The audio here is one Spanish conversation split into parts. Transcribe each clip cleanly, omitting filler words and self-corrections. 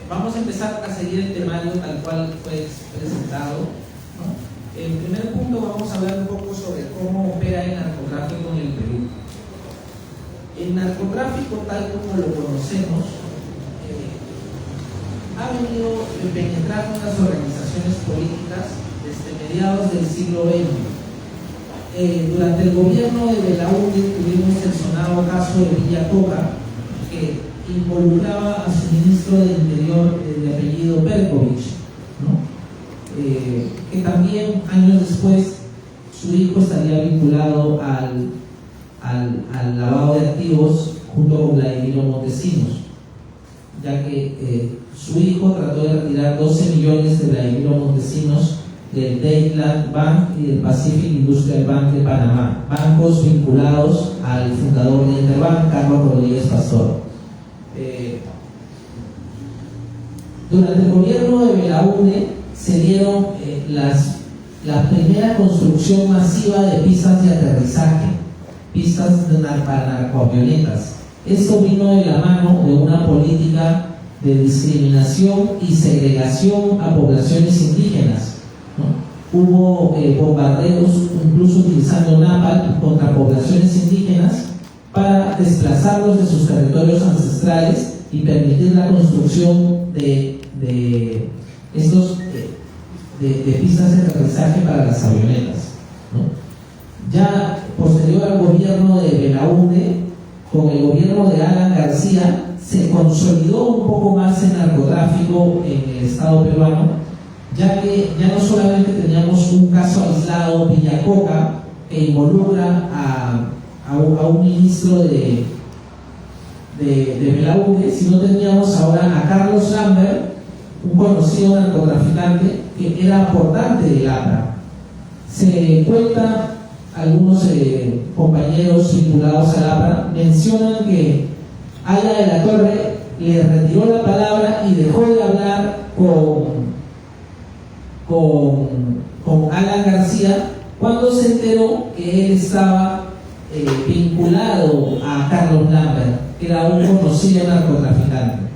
vamos a empezar a seguir el temario tal cual fue presentado, ¿no? En primer punto vamos a hablar un poco sobre cómo opera el narcotráfico en el Perú. El narcotráfico, tal como lo conocemos, ha venido penetrando en las organizaciones políticas desde mediados del siglo XX. Durante el gobierno de Belaúnde tuvimos el sonado caso de Villa Coca, que involucraba a su ministro del Interior de apellido Berkovich, ¿no? Que también años después su hijo estaría vinculado al lavado de activos junto con Vladimiro Montesinos, ya que su hijo trató de retirar 12 millones de Vladimiro Montesinos del Dayland Bank y del Pacific Industrial Bank de Panamá, bancos vinculados al fundador de Interbank, Carlos Rodríguez Pastor. Durante el gobierno de Belaúnde se dieron la primera construcción masiva de pistas de aterrizaje, pistas para narcoavionetas. Esto vino de la mano de una política de discriminación y segregación a poblaciones indígenas, ¿no? Hubo bombardeos, incluso utilizando napalm contra poblaciones indígenas para desplazarlos de sus territorios ancestrales y permitir la construcción de pistas de aterrizaje para las avionetas, ¿no? Ya posterior al gobierno de Belaúnde, con el gobierno de Alan García, se consolidó un poco más el narcotráfico en el Estado peruano, ya que ya no solamente teníamos un caso aislado, Villacoca, que involucra a un ministro de Belaúnde, sino teníamos ahora a Carlos Lambert, un conocido narcotraficante que era aportante del APRA. Se cuenta, algunos compañeros vinculados al APRA mencionan que Aya de la Torre le retiró la palabra y dejó de hablar con Alan García cuando se enteró que él estaba vinculado a Carlos Lambert, que era un conocido narcotraficante.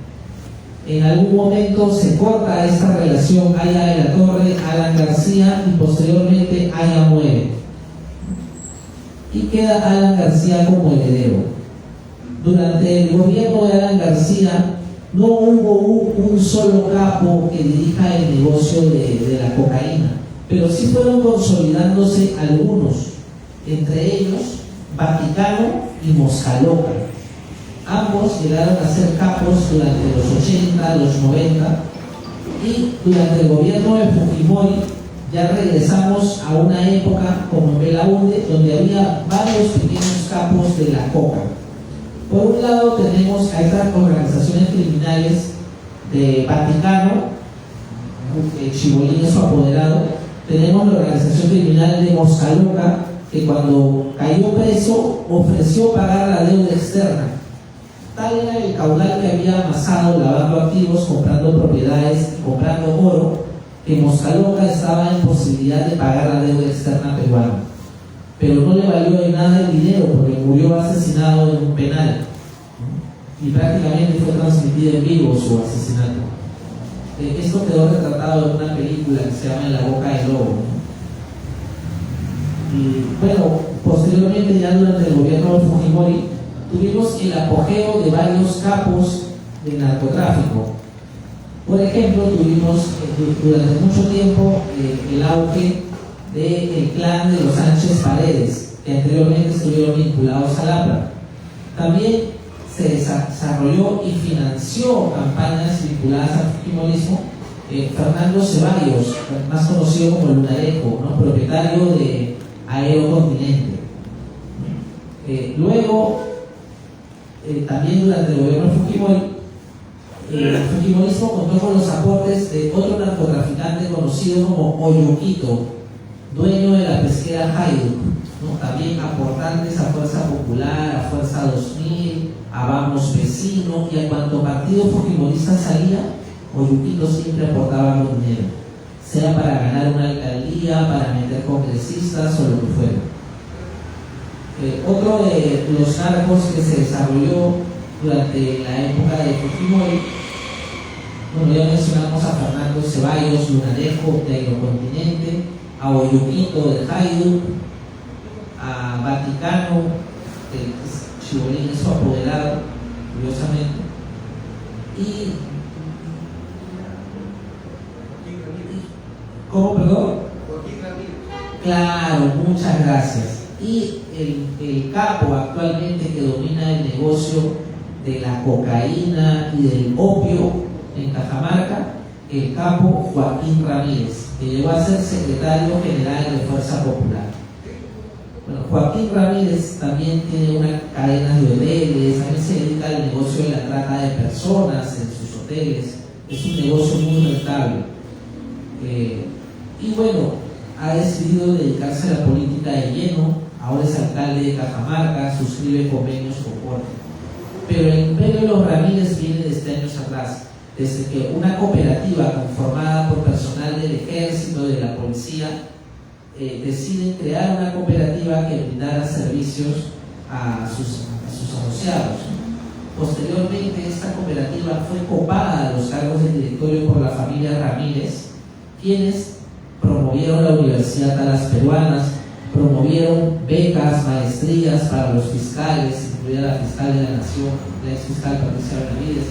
En algún momento se corta esta relación Aya de la Torre, Alan García, y posteriormente Aya muere y queda Alan García como heredero. Durante el gobierno de Alan García no hubo un solo capo que dirija el negocio de la cocaína, pero sí fueron consolidándose algunos, entre ellos Vaticano y Moscaloca. Ambos llegaron a ser capos durante los 80, los 90, y durante el gobierno de Fujimori ya regresamos a una época como en Belaúnde, donde había varios pequeños capos de la coca. Por un lado tenemos a estas organizaciones criminales de Vaticano, Chibolín es su apoderado. Tenemos la organización criminal de Moscaloca, que cuando cayó preso ofreció pagar la deuda externa. Tal era el caudal que había amasado lavando activos, comprando propiedades, comprando oro, que Moscaloca estaba en posibilidad de pagar la deuda externa peruana. Pero no le valió de nada el dinero porque murió asesinado en un penal, ¿no? Y prácticamente fue transmitido en vivo su asesinato. Esto quedó retratado en una película que se llama En la boca del lobo, ¿no? Y bueno, posteriormente, ya durante el gobierno de Fujimori, tuvimos el apogeo de varios capos de narcotráfico. Por ejemplo, tuvimos durante mucho tiempo el auge del clan de los Sánchez Paredes, que anteriormente estuvieron vinculados al APRA. También se desarrolló y financió campañas vinculadas al fujimorismo Fernando Ceballos, más conocido como Lunarejo, ¿no? Propietario de Aerocontinente. Luego, también durante el gobierno de Fujimori, el fujimorismo contó con los aportes de otro narcotraficante conocido como Oyuquito, dueño de la pesquera Hayduk, ¿no? También aportantes a Fuerza Popular, a Fuerza 2000, a Vamos Vecino, y a cuanto partido fujimorista salía, Oyuquito siempre aportaba con dinero, sea para ganar una alcaldía, para meter congresistas o lo que fuera. Otro de los narcos que se desarrolló durante la época de Fujimori Bueno, ya mencionamos a Fernando Ceballos Lunarejo de Aerocontinente, a Oyuquito de Hayduk, a Vaticano, que Chibolín es su apoderado, curiosamente, y ¿cómo, perdón? Claro, muchas gracias. Y el capo actualmente que domina el negocio de la cocaína y del opio en Cajamarca, el capo Joaquín Ramírez, que llegó a ser secretario general de Fuerza Popular. Bueno, Joaquín Ramírez también tiene una cadena de hoteles, también se dedica al negocio de la trata de personas en sus hoteles, es un negocio muy rentable. Y bueno, ha decidido dedicarse a la política de lleno, ahora es alcalde de Cajamarca, suscribe convenios con Corte. Pero el imperio de los Ramírez viene desde años atrás, desde que una cooperativa conformada por personal del ejército, de la policía, deciden crear una cooperativa que brindara servicios a sus asociados. Posteriormente, esta cooperativa fue copada a los cargos del directorio por la familia Ramírez, quienes promovieron la Universidad a las Peruanas, promovieron becas, maestrías para los fiscales, incluida la fiscal de la Nación, la ex fiscal Patricia Benavides,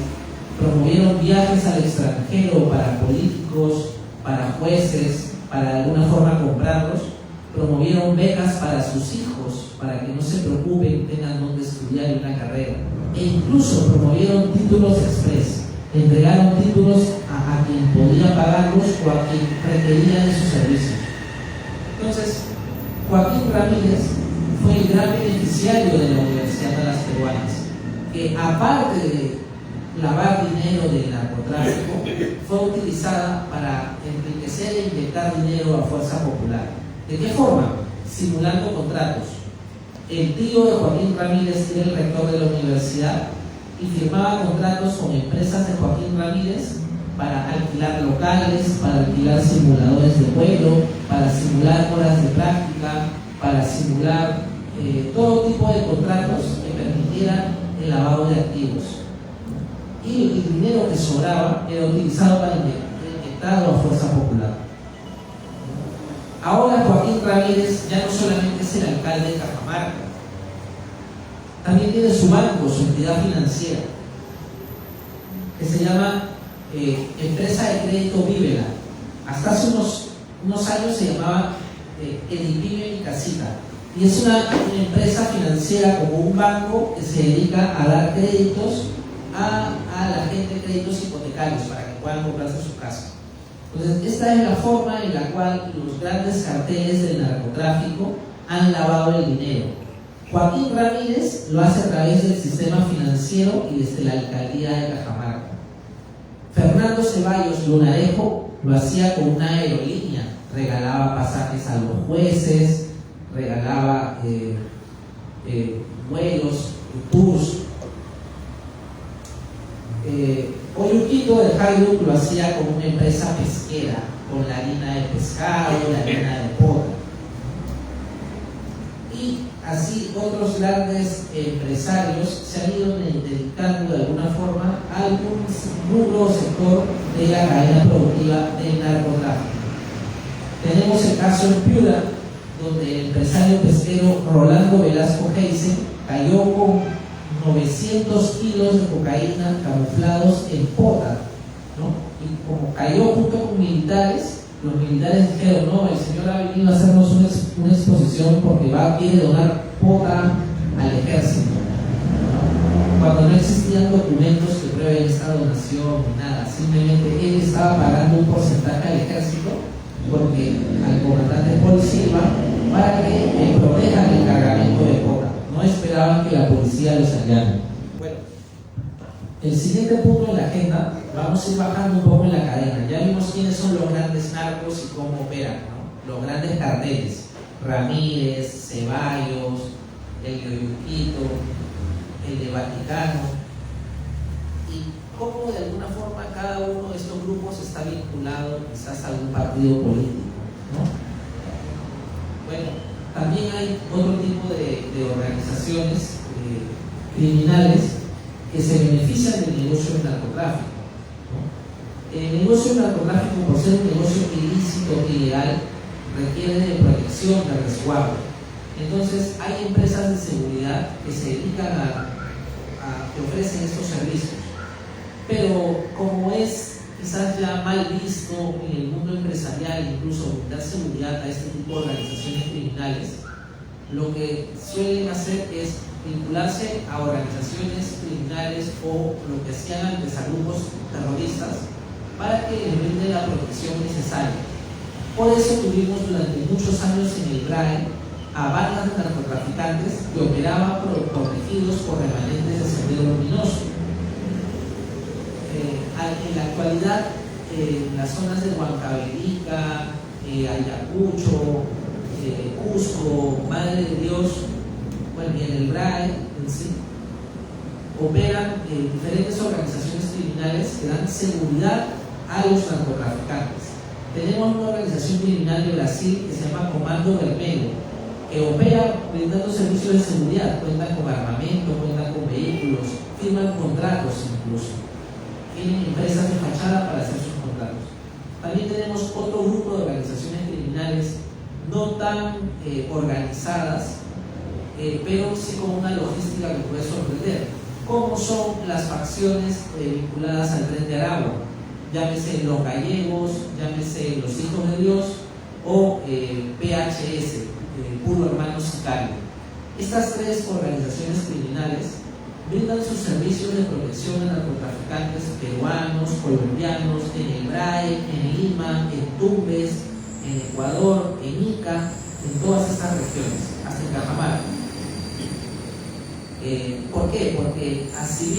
promovieron viajes al extranjero para políticos, para jueces, para de alguna forma comprarlos, promovieron becas para sus hijos, para que no se preocupen, tengan donde estudiar una carrera, e incluso promovieron títulos express, entregaron títulos a quien podía pagarlos o a quien requería de sus servicios. Entonces, Joaquín Ramírez fue el gran beneficiario de la Universidad de las Peruanas, que aparte de lavar dinero del narcotráfico, fue utilizada para enriquecer e inyectar dinero a Fuerza Popular. ¿De qué forma? Simulando contratos. El tío de Joaquín Ramírez era el rector de la universidad y firmaba contratos con empresas de Joaquín Ramírez para alquilar locales, para alquilar simuladores de vuelo, para simular horas de práctica, para simular todo tipo de contratos que permitieran el lavado de activos. Y el dinero que sobraba era utilizado para inyectarlo a Fuerza Popular. Ahora Joaquín Ramírez ya no solamente es el alcalde de Cajamarca, también tiene su banco, su entidad financiera, que se llama Empresa de Crédito Vívela. Hasta hace unos años se llamaba Edipime Mi Casita, y es una empresa financiera como un banco que se dedica a dar créditos a la gente, créditos hipotecarios para que puedan comprarse su casa. Entonces, esta es la forma en la cual los grandes carteles del narcotráfico han lavado el dinero. Joaquín Ramírez lo hace a través del sistema financiero y desde la alcaldía de Cajamarca. Fernando Ceballos Lunarejo lo hacía con una aerolínea, regalaba pasajes a los jueces, regalaba vuelos, tours. Oyuquito de Hayduk lo hacía con una empresa pesquera, con la harina de pescado, la harina de pota. Y así otros grandes empresarios se han ido dedicando de alguna forma a algún rubro o sector de la cadena productiva del narcotráfico. Tenemos el caso en Piura, donde el empresario pesquero Rolando Velasco Heisen cayó con 900 kilos de cocaína camuflados en pota, ¿no? Y como cayó junto con militares, los militares dijeron: no, el señor ha venido a hacernos una exposición porque quiere donar pota al ejército, ¿no? Cuando no existían documentos que prueben esta donación ni nada, simplemente él estaba pagando un porcentaje al ejército porque al comandante Paul Silva para que protejan el cargamento de pota. No esperaban que la policía los allane. Bueno, el siguiente punto en la agenda, vamos a ir bajando un poco en la cadena. Ya vimos quiénes son los grandes narcos y cómo operan, ¿no? Los grandes carteles: Ramírez, Ceballos, el de Oyuquito, el de Vaticano, y cómo de alguna forma cada uno de estos grupos está vinculado quizás a algún partido político, ¿no? Bueno, también hay otro tipo de organizaciones criminales que se benefician del negocio del narcotráfico, ¿no? El negocio narcotráfico, por ser un negocio ilícito e ilegal, requiere de protección, de resguardo. Entonces, hay empresas de seguridad que se dedican que ofrecen estos servicios. Pero como es quizás ya mal visto en el mundo empresarial, incluso dar seguridad a este tipo de organizaciones criminales, lo que suelen hacer es vincularse a organizaciones criminales o lo que hacían antes a grupos terroristas para que les brinde la protección necesaria. Por eso tuvimos durante muchos años en el BRAE a bandas de narcotraficantes que operaban protegidos por remanentes de Sendero Luminoso. En la actualidad, en las zonas de Huancavelica, Ayacucho, Cusco, Madre de Dios, bueno, y en el BRAE en sí, operan diferentes organizaciones criminales que dan seguridad a los narcotraficantes. Tenemos una organización criminal de Brasil que se llama Comando Vermelho, que opera brindando servicios de seguridad, cuentan con armamento, cuentan con vehículos, firman contratos incluso, tienen empresas de fachada para hacer sus contratos. También tenemos otro grupo de organizaciones criminales no tan organizadas, pero sí con una logística que puede sorprender, como son las facciones vinculadas al Tren de Aragua, llámese los gallegos, llámese los hijos de Dios o PHS, Puro Hermano Sicario. Estas tres organizaciones criminales brindan sus servicios de protección a narcotraficantes peruanos, colombianos, en el BRAE, en Lima, en Tumbes, en Ecuador, en Ica, en todas estas regiones, hasta en Cajamarca. ¿Por qué? Porque así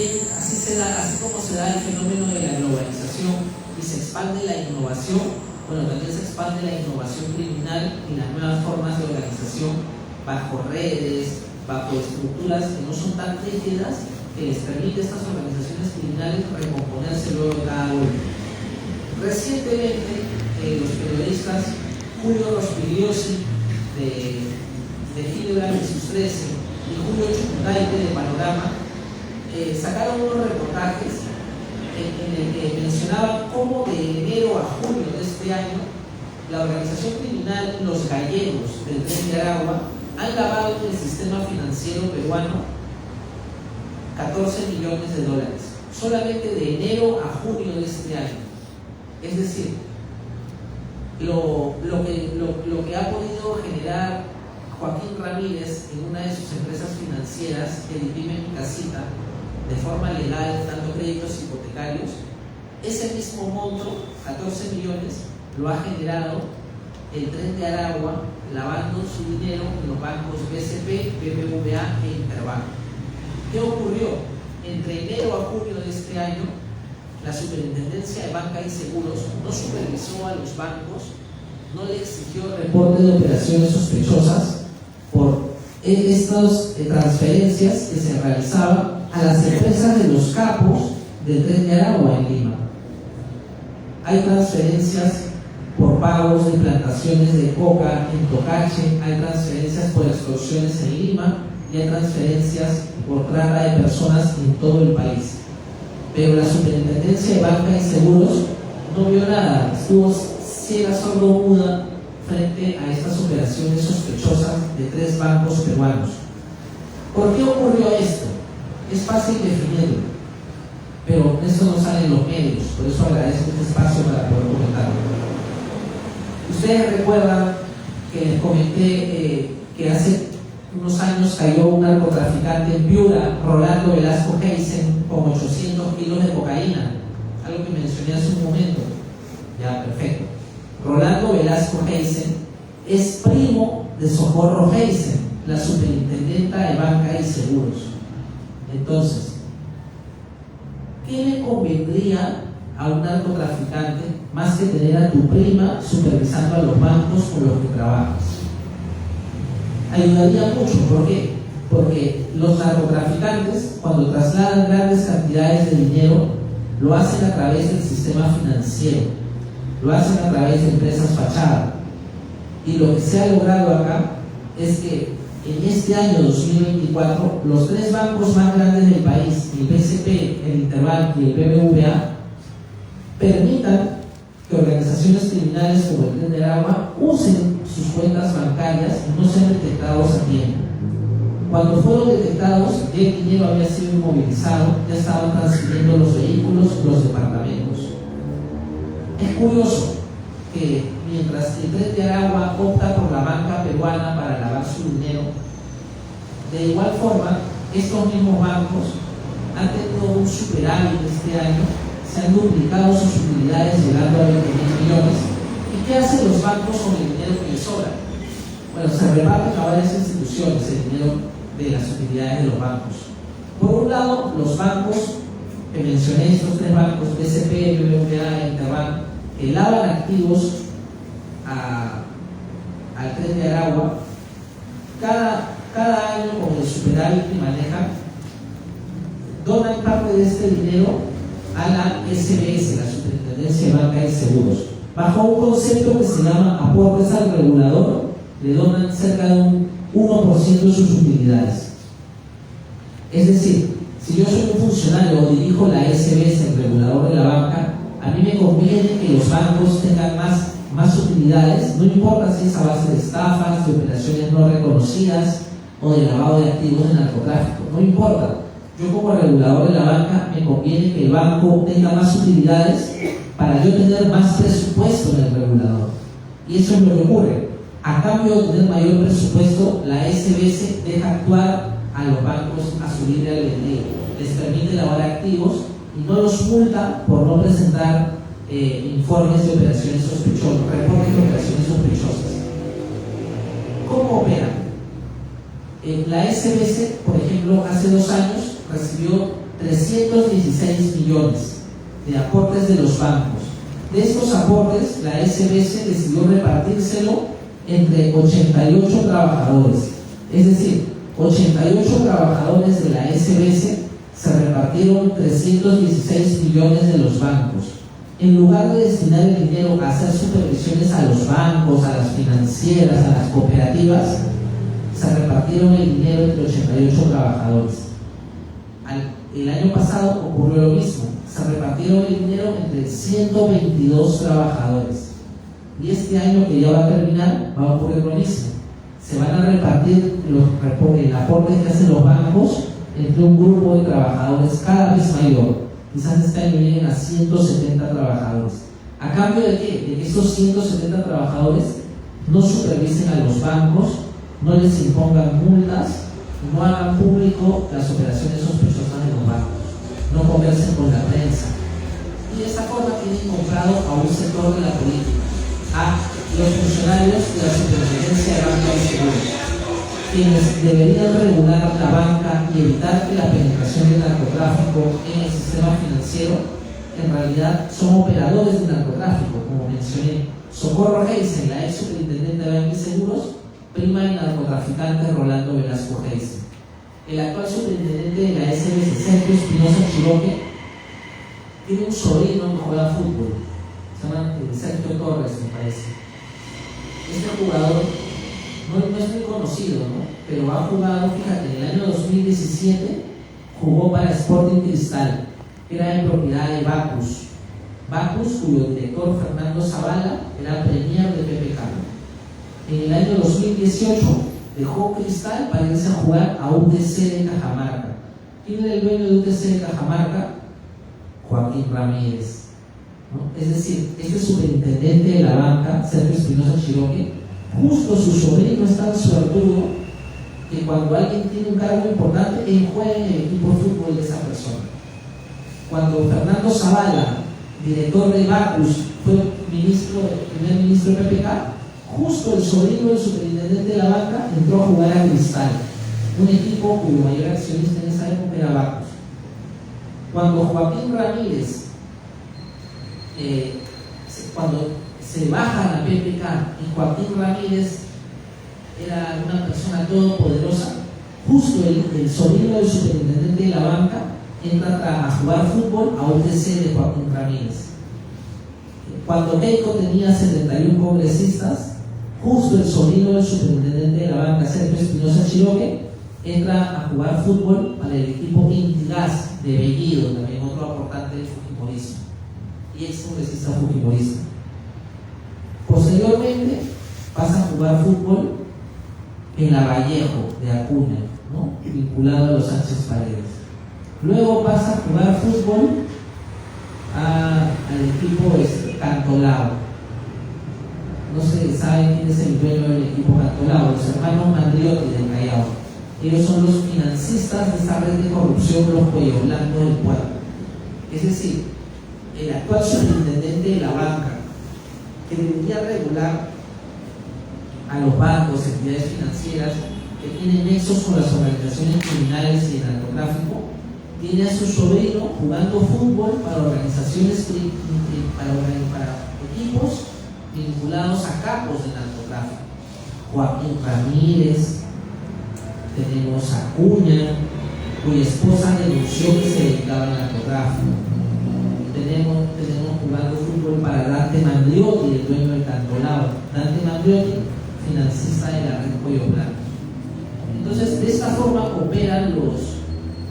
como se da el fenómeno de la globalización y se expande la innovación, bueno, también se expande la innovación criminal y las nuevas formas de organización bajo redes, bajo estructuras que no son tan rígidas, que les permite a estas organizaciones criminales recomponerse luego de cada golpe. Recientemente, los periodistas Julio Rospigliosi de Hildebrand y sus 13 y Julio Chucutaite de Panorama sacaron unos reportajes en el que mencionaban cómo de enero a julio de este año la organización criminal Los Gallegos del Tren de Aragua han lavado en el sistema financiero peruano 14 millones de dólares, solamente de enero a junio de este año. Es decir, lo que ha podido generar Joaquín Ramírez en una de sus empresas financieras, que Dime Mi Casita, de forma legal, dando créditos hipotecarios, ese mismo monto, 14 millones, lo ha generado el Tren de Aragua, lavando su dinero en los bancos BCP, BBVA e Interbank. ¿Qué ocurrió? Entre enero a junio de este año, la Superintendencia de Banca y Seguros no supervisó a los bancos, no le exigió reporte de operaciones sospechosas por estas transferencias que se realizaban a las empresas de los capos del Tren de Aragua en Lima. Hay transferencias por pagos de plantaciones de coca en Tocache, hay transferencias por extorsiones en Lima y hay transferencias por trata de personas en todo el país. Pero la Superintendencia de Banca y Seguros no vio nada, estuvo ciega, sordo-muda frente a estas operaciones sospechosas de 3 bancos peruanos. ¿Por qué ocurrió esto? Es fácil definirlo, pero eso no sale en los medios, por eso agradezco este espacio para poder comentarlo. Ustedes recuerdan que les comenté que hace unos años cayó un narcotraficante en Piura, Rolando Velasco Heisen, con 800 kilos de cocaína, algo que mencioné hace un momento. Ya, perfecto. Rolando Velasco Heisen es primo de Socorro Heisen, la superintendenta de Banca y Seguros. Entonces, ¿qué le convendría a un narcotraficante más que tener a tu prima supervisando a los bancos con los que trabajas? Ayudaría mucho. ¿Por qué? Porque los narcotraficantes, cuando trasladan grandes cantidades de dinero, lo hacen a través del sistema financiero, lo hacen a través de empresas fachada. Y lo que se ha logrado acá es que en este año 2024 los 3 bancos más grandes del país, el BCP, el Interbank y el BBVA, permitan que organizaciones criminales como el Tren de Aragua usen sus cuentas bancarias y no sean detectados a tiempo. Cuando fueron detectados, el dinero había sido inmovilizado, ya estaban transfiriendo los vehículos y los departamentos. Es curioso que mientras el Tren de Aragua opta por la banca peruana para lavar su dinero, de igual forma, estos mismos bancos han tenido un superávit este año, se han duplicado sus utilidades llegando a 20.000 millones. ¿Y qué hacen los bancos con el dinero que les sobra? Bueno, se reparten a varias instituciones el dinero de las utilidades de los bancos. Por un lado, los bancos que mencioné, estos tres bancos, BCP, BBVA e Interbank, que lavan activos al Tren de Aragua, cada año con el superávit que manejan, donan parte de este dinero a la SBS, la Superintendencia de Banca y Seguros. Bajo un concepto que se llama aportes al regulador, le donan cerca de un 1% de sus utilidades. Es decir, si yo soy un funcionario o dirijo la SBS, el regulador de la banca, a mí me conviene que los bancos tengan más utilidades, no importa si es a base de estafas, de operaciones no reconocidas o de lavado de activos de narcotráfico, no importa. Yo como regulador de la banca me conviene que el banco tenga más utilidades para yo tener más presupuesto en el regulador. Y eso es lo que ocurre. A cambio de tener mayor presupuesto, la SBS deja actuar a los bancos a su libre albedrío, les permite lavar activos y no los multa por no presentar informes de operaciones sospechosas, reportes de operaciones sospechosas. ¿Cómo operan? La SBS, por ejemplo, hace 2 años recibió 316 millones de aportes de los bancos. De estos aportes, la SBS decidió repartírselo entre 88 trabajadores. Es decir, 88 trabajadores de la SBS se repartieron 316 millones de los bancos. En lugar de destinar el dinero a hacer supervisiones a los bancos, a las financieras, a las cooperativas, se repartieron el dinero entre 88 trabajadores. El año pasado ocurrió lo mismo, se repartieron el dinero entre 122 trabajadores. Y este año que ya va a terminar, va a ocurrir lo mismo. Se van a repartir el aporte que hacen los bancos entre un grupo de trabajadores cada vez mayor. Quizás este año lleguen a 170 trabajadores. ¿A cambio de qué? De que estos 170 trabajadores no supervisen a los bancos, no les impongan multas, no hagan público las operaciones sospechosas de los bancos, no conversen con la prensa. Y de esa forma tienen comprado a un sector de la política, a los funcionarios de la Superintendencia de Banca y Seguros, quienes deberían regular la banca y evitar que la penetración del narcotráfico en el sistema financiero, en realidad son operadores de narcotráfico, como mencioné. Socorro Heisen, la ex superintendente de Banca y Seguros, prima del narcotraficante Rolando Velasco Heisen. El actual superintendente de la SBS, Sergio Espinosa Chiroque, tiene un sobrino que juega fútbol, se llama Sergio Torres, me parece. Este jugador no es muy conocido, ¿no? Pero ha jugado, fíjate, en el año 2017 jugó para Sporting Cristal, que era en propiedad de Bacus, cuyo director Fernando Zavala era premier de PPK. En el año 2018 dejó Cristal para irse a jugar a UTC de Cajamarca. ¿Quién era el dueño de UTC de Cajamarca? Joaquín Ramírez, ¿no? Es decir, este superintendente de la banca, Sergio Espinosa Chiroque, justo su sobrino es tan suertudo que cuando alguien tiene un cargo importante, él juega en el equipo de fútbol de esa persona. Cuando Fernando Zavala, director de Bacus, fue primer ministro de PPK, justo el sobrino del superintendente de la banca entró a jugar a Cristal, un equipo cuyo mayor accionista en esa época era Bacus. Cuando Joaquín Ramírez, cuando se baja la PPK y Joaquín Ramírez era una persona todopoderosa, justo el sobrino del superintendente de la banca entra a jugar fútbol a UTC de Joaquín Ramírez. Cuando Keiko tenía 71 congresistas, justo el sobrino del superintendente de la banca, Sergio Espinosa Chiroque, entra a jugar fútbol para el equipo Intigas de Bellido, también otro aportante del fujimorismo. y ex congresista fujimorista. Posteriormente pasa a jugar fútbol en Lavallejo de Acuña, ¿no? Vinculado a los Sánchez Paredes. Luego pasa a jugar fútbol al equipo Cantolao. No se sabe quién es el dueño del equipo Cantolao, los hermanos Mandriotti del Callao. Ellos son los financistas de esta red de corrupción, los Cuello Blanco del pueblo. Es decir, el actual superintendente de la banca, que debería regular a los bancos, entidades financieras que tienen nexos con las organizaciones criminales y el narcotráfico, tiene a su sobrino jugando fútbol para organizaciones, para equipos vinculados a capos del narcotráfico. Joaquín Ramírez, tenemos a Acuña, cuya esposa denunció que se dedicaba al narcotráfico. Tenemos jugando fútbol para Dante Mandriotti, el dueño del Cantolao. Dante Mandriotti, financista de la red Cuello Blanco. Entonces, de esta forma operan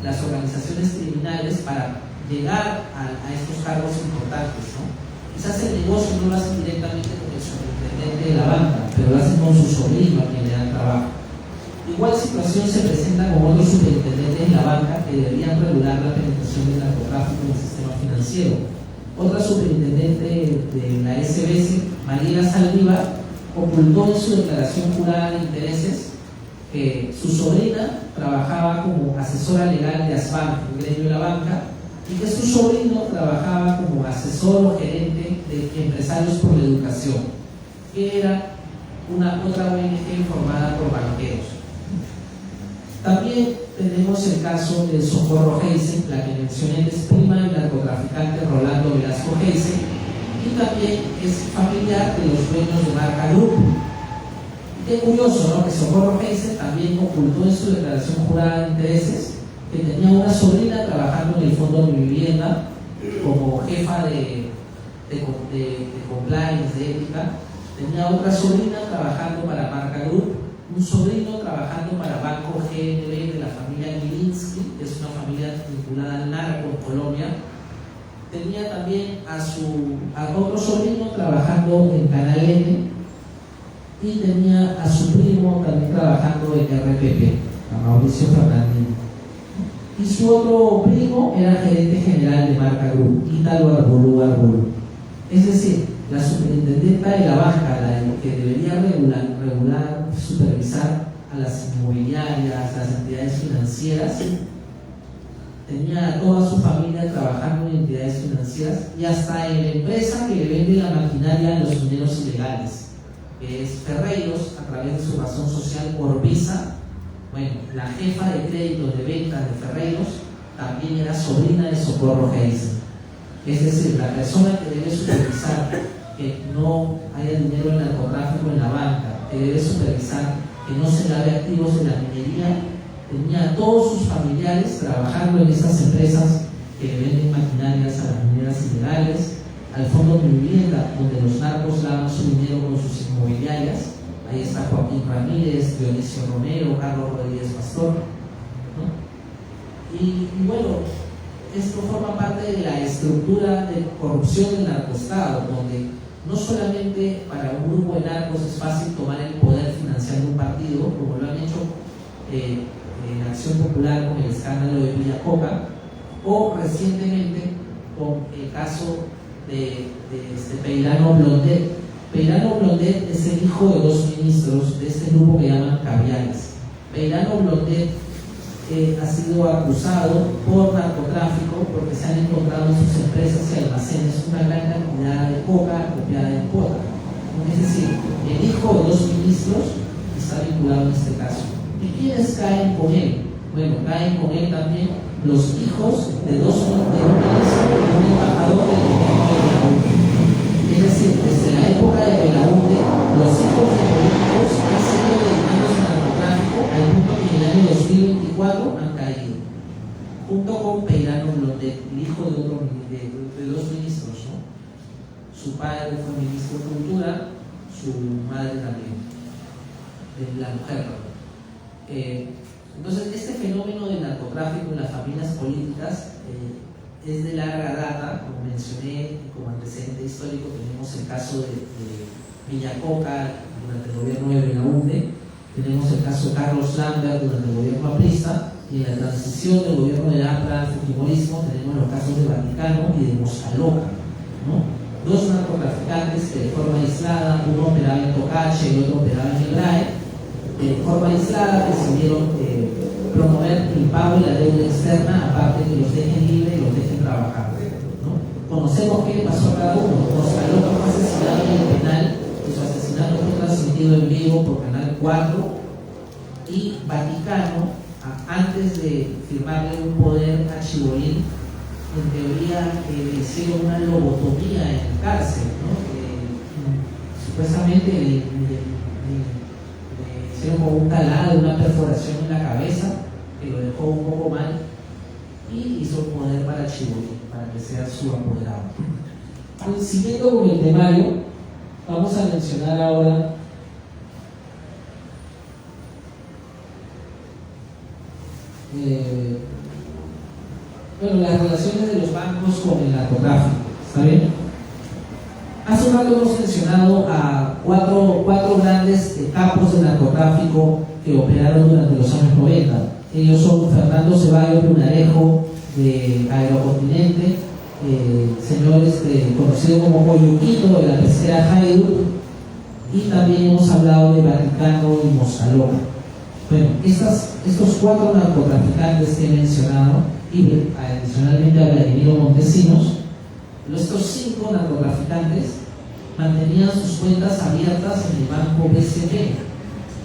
las organizaciones criminales para llegar a estos cargos importantes, ¿no? Quizás el negocio no lo hacen directamente con el superintendente de la banca, pero lo hacen con su sobrino a quien le dan trabajo. Igual situación se presenta con otros superintendentes de la banca que deberían regular la penetración del narcotráfico en el sistema financiero. Otra superintendente de la SBS, Mariela Saldívar, ocultó en su declaración jurada de intereses que su sobrina trabajaba como asesora legal de ASBAN, el gremio de la banca, y que su sobrino trabajaba como asesor o gerente de Empresarios por la Educación, que era otra ONG formada por banqueros. También tenemos el caso de Socorro Heisen, la que mencioné, es prima del narcotraficante Rolando Velasco Heisen, y también es familiar de los dueños de Marca Group. Qué curioso, ¿no? Que Socorro Heisen también ocultó en su declaración jurada de intereses que tenía una sobrina trabajando en el Fondo de Vivienda como jefa de compliance, de ética. Tenía otra sobrina trabajando para Marca Group, un sobrino trabajando para Banco GNB de la familia Gilinski, que es una familia vinculada al narco en Colombia. Tenía también a otro sobrino trabajando en Canal N, y tenía a su primo también trabajando en RPP, a Mauricio Fernandini. Y su otro primo era gerente general de Marca Group, Ítalo Arbolú. Es decir, la superintendenta de la banca, la que debería regular, supervisar a las inmobiliarias, las entidades financieras, tenía a toda su familia trabajando en entidades financieras y hasta en la empresa que le vende la maquinaria a los mineros ilegales, que es Ferreiros, a través de su razón social Orbisa. Bueno, la jefa de créditos de ventas de Ferreiros también era sobrina de Socorro Heisen. Es decir, la persona que debe supervisar que no haya dinero en el narcotráfico en la banca, que debe supervisar que no se lave activos en la minería, tenía a todos sus familiares trabajando en esas empresas que le venden maquinarias a las mineras ilegales, al Fondo de Vivienda, donde los narcos lavan su dinero con sus inmobiliarias. Ahí está Joaquín Ramírez, Dionisio Romero, Carlos Rodríguez Pastor, ¿no? Y bueno, esto forma parte de la estructura de corrupción del narcoestado, donde no solamente para un grupo de narcos es fácil tomar el poder financiando un partido, como lo han hecho en Acción Popular con el escándalo de Villacoca, o recientemente con el caso de Peirano Blondet. Peirano Blondet es el hijo de dos ministros de este grupo que llaman Caviares. Peirano Blondet ha sido acusado por narcotráfico porque se han encontrado en sus empresas y almacenes una gran cantidad de coca copiada en cuota. Es decir, el hijo de dos ministros está vinculado en este caso. ¿Y quiénes caen con él? Bueno, caen con él también los hijos de un ministro y un embajador del gobierno de Belaúnde. Es decir, desde la época de Belaúnde, los hijos de políticos han seguido dedicándose al narcotráfico al punto que en el año 2024 han caído, junto con Peirano Blondet, el hijo de dos ministros, ¿no? Su padre fue ministro de Cultura, su madre también, la mujer, ¿no? Entonces, este fenómeno del narcotráfico en las familias políticas es de larga data. Como mencioné, como antecedente histórico tenemos el caso de Villacoca durante el gobierno de Belaúnde, tenemos el caso de Carlos Lambert durante el gobierno aprista, y en la transición del gobierno de APRA al fujimorismo tenemos los casos de Vaticano y de Moscaloca, ¿no? Dos narcotraficantes que de forma aislada, uno operaba en Tocache y el otro operaba en el RAE, de forma aislada decidieron promover el pago y la deuda externa, aparte que los dejen libres y los dejen trabajar, ¿no? Conocemos qué le pasó a cada uno. Moscaloca fue asesinado en el penal, y su asesinato fue transmitido en vivo por Canal 4, y Vaticano, antes de firmarle un poder a Chibolín, en teoría le hicieron una lobotomía en la cárcel, ¿no? Supuestamente le hicieron como un calado, una perforación en la cabeza que lo dejó un poco mal, y hizo un poder para Chibolín, para que sea su apoderado. Siguiendo con el temario, vamos a mencionar ahora las relaciones de los bancos con el narcotráfico. ¿Está bien? Hace un rato hemos mencionado a cuatro grandes capos de narcotráfico que operaron durante los años 90. Ellos son Fernando Ceballos Lunarejo, de Aerocontinente, señor conocido como Coyuquito, de la pesquera Jaidú, y también hemos hablado de Vaticano y Moscaloca. Bueno, estos cuatro narcotraficantes que he mencionado, y adicionalmente a Vladimiro Montesinos, estos 5 narcotraficantes mantenían sus cuentas abiertas en el banco BCP.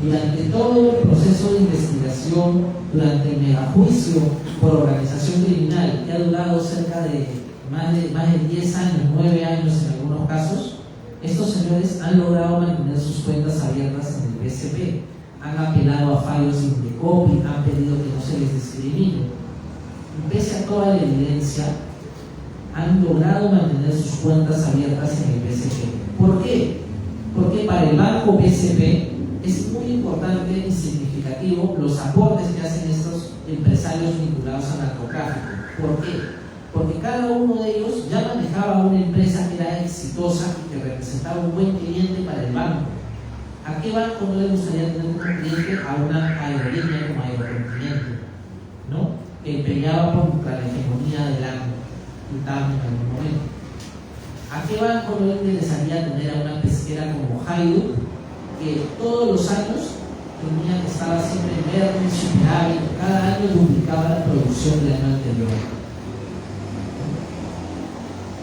Durante todo el proceso de investigación, durante el megajuicio por organización criminal, que ha durado cerca de más de 10 años, 9 años en algunos casos, estos señores han logrado mantener sus cuentas abiertas en el BCP. Han apelado a fallos de Indecopi, han pedido que no se les discrimine. Pese a toda la evidencia, han logrado mantener sus cuentas abiertas en el BCP. ¿Por qué? Porque para el banco BCP es muy importante y significativo los aportes que hacen estos empresarios vinculados al narcotráfico. ¿Por qué? Porque cada uno de ellos ya manejaba una empresa que era exitosa y que representaba un buen cliente para el banco. ¿A qué banco no le gustaría tener como cliente a una aerolínea como Aerocontinente, ¿no? Que peleaba contra la hegemonía del TAM en algún momento? ¿A qué banco no le interesaría tener a una pesquera como Haiduk, que todos los años estaba siempre en verde, en superávit, cada año duplicaba la producción del año anterior?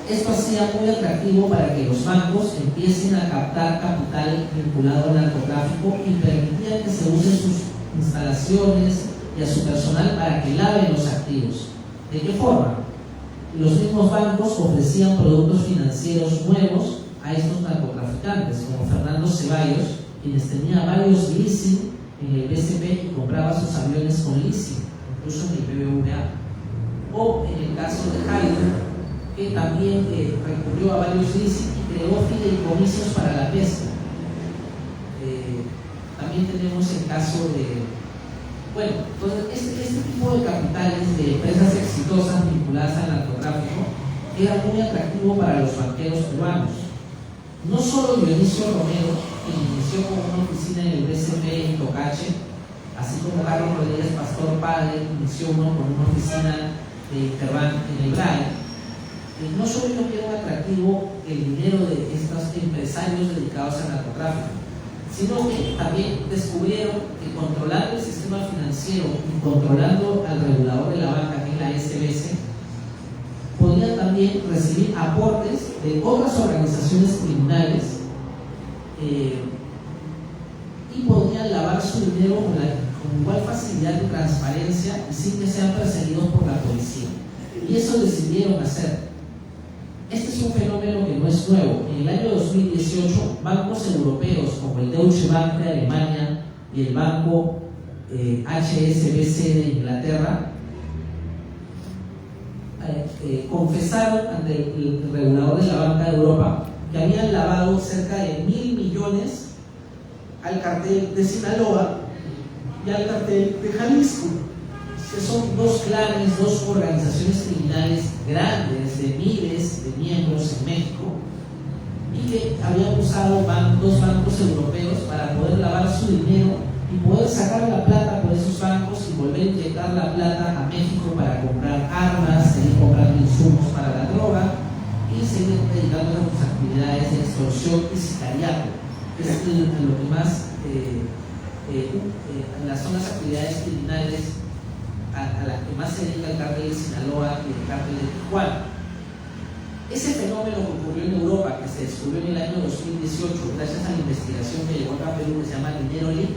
Esto hacía muy atractivo para que los bancos empiecen a captar capital vinculado al narcotráfico y permitían que se usen sus instalaciones y a su personal para que laven los activos. ¿De qué forma? Los mismos bancos ofrecían productos financieros nuevos a estos narcotraficantes, como Fernando Ceballos, quienes tenía varios leasing en el BCP y compraba sus aviones con leasing, incluso en el BBVA. O en el caso de Jairo, que también recurrió a varios leasing y creó fideicomisos para la pesca. También tenemos el caso de... Bueno, entonces este tipo de capitales de empresas exitosas vinculadas al narcotráfico era muy atractivo para los banqueros cubanos. No solo Dionisio Romero, que inició con una oficina en el BCP en Tocache, así como Carlos Rodríguez Pastor Padre inició uno con una oficina de Interbank en el RAE. No solo vieron atractivo el dinero de estos empresarios dedicados al narcotráfico, sino que también descubrieron que controlando el sistema financiero y controlando al regulador de la banca, que es la SBS, podían también recibir aportes de otras organizaciones criminales y podían lavar su dinero con igual facilidad y transparencia y sin que sean perseguidos por la policía. Y eso decidieron hacer. Este es un fenómeno que no es nuevo. En el año 2018, bancos europeos como el Deutsche Bank de Alemania y el banco HSBC de Inglaterra confesaron ante el regulador de la banca de Europa que habían lavado cerca de 1.000 millones al cartel de Sinaloa y al cartel de Jalisco, que son dos clanes, dos organizaciones criminales grandes de miles de miembros en México, y que habían usado dos bancos europeos para poder lavar su dinero y poder sacar la plata por esos bancos y volver a inyectar la plata a México para comprar armas, seguir comprando insumos para la droga y seguir dedicando a sus actividades de extorsión y sicariato, que es lo que más son las actividades criminales a las que más se dedica el cártel de Sinaloa y el cártel de Tijuana. Ese fenómeno que ocurrió en Europa, que se descubrió en el año 2018 gracias a la investigación que llegó acá a Perú, que se llama Dinero Leak,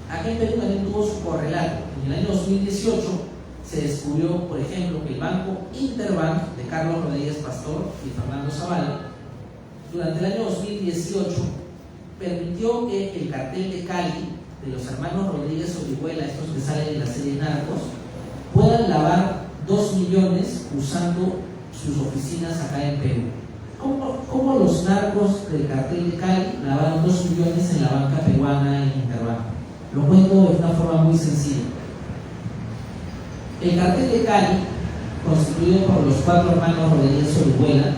acá en Perú también tuvo su correlato. En el año 2018 se descubrió, por ejemplo, que el banco Interbank de Carlos Rodríguez Pastor y Fernando Zavala, durante el año 2018 permitió que el cartel de Cali, de los hermanos Rodríguez Orihuela, estos que salen en la serie Narcos, puedan lavar 2 millones usando sus oficinas acá en Perú. ¿Cómo los narcos del cartel de Cali lavaron 2 millones en la banca peruana en Interbank? Lo cuento de una forma muy sencilla. El cartel de Cali, constituido por los 4 hermanos Rodríguez Orihuela,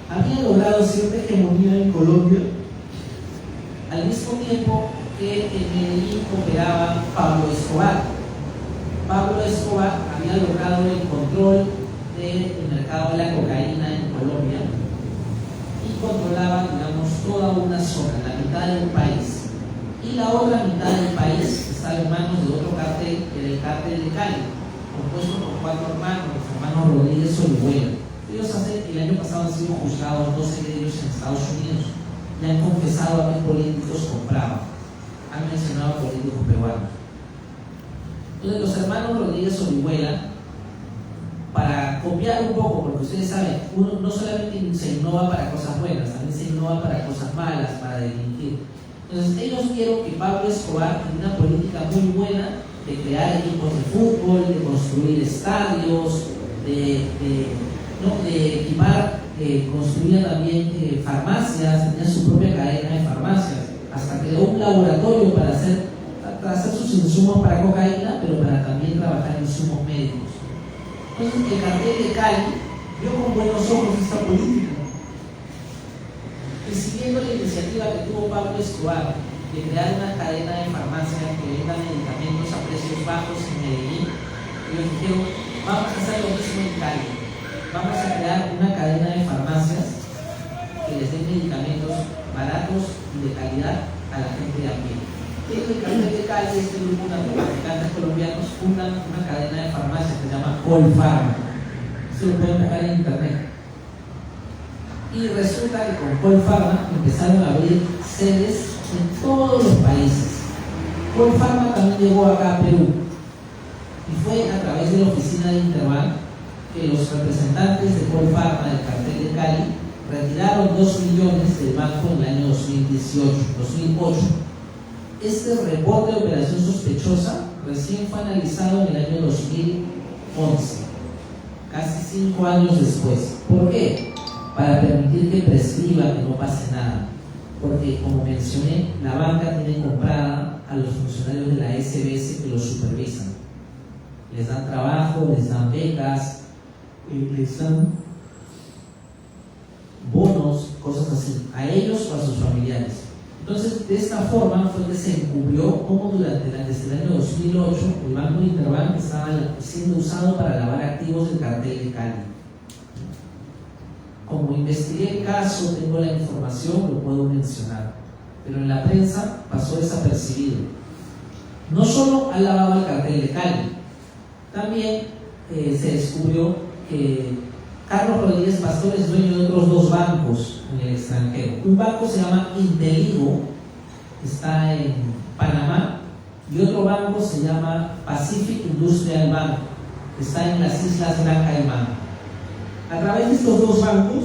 había logrado cierta hegemonía en Colombia, al mismo tiempo que en Medellín operaba Pablo Escobar. Pablo Escobar había logrado el control del mercado de la cocaína en Colombia y controlaba, digamos, toda una zona, la mitad de un país. Y la otra mitad del país estaba en manos de otro cartel, que era el cartel de Cali, compuesto por 4 hermanos, los hermanos Rodríguez Orihuela. Ellos el año pasado han sido juzgados, 12 de ellos en Estados Unidos, y han confesado a qué políticos compraban. Han mencionado a políticos peruanos. Entonces los hermanos Rodríguez Orihuela, para copiar un poco, porque ustedes saben, uno no solamente se innova para cosas buenas, también se innova para cosas malas, para delinquir. Entonces ellos vieron que Pablo Escobar tenía una política muy buena de crear equipos de fútbol, de construir estadios, de equipar, construía también farmacias, tenía su propia cadena de farmacias, hasta creó un laboratorio para hacer sus insumos para cocaína, pero para también trabajar en insumos médicos. Entonces el cartel de Cali vio con buenos ojos esta política y, siguiendo la iniciativa que tuvo Pablo Escobar de crear una cadena de farmacias que venda medicamentos a precios bajos en Medellín, ellos dijeron: vamos a hacer lo mismo en Cali, vamos a crear una cadena de farmacias que les den medicamentos baratos y de calidad a la gente de a pie. El cartel de Cali, este grupo de narcotraficantes colombianos, fundan una cadena de farmacias que se llama Colfarma. Esto lo pueden buscar en internet. Y resulta que con Colfarma empezaron a abrir sedes en todos los países. Colfarma también llegó acá a Perú y fue a través de la oficina de Interbank que los representantes de Colfarma del cartel de Cali retiraron 2 millones del banco en el año 2008. Este reporte de operación sospechosa recién fue analizado en el año 2011, casi 5 años después. ¿Por qué? Para permitir que prescriba, que no pase nada. Porque, como mencioné, la banca tiene comprada a los funcionarios de la SBS que los supervisan. Les dan trabajo, les dan becas, les dan bonos, cosas así, a ellos o a sus familiares. Entonces, de esta forma fue que se encubrió cómo desde el año 2008 el Banco Interbank estaba siendo usado para lavar activos del cartel de Cali. Como investigué el caso, tengo la información, lo puedo mencionar, pero en la prensa pasó desapercibido. No solo ha lavado el cartel de Cali, también se descubrió que Carlos Rodríguez Pastor es dueño de otros 2 bancos en el extranjero. Un banco se llama Inteligo, está en Panamá, y otro banco se llama Pacific Industrial Bank, está en las Islas Gran Caimán. A través de estos 2 bancos,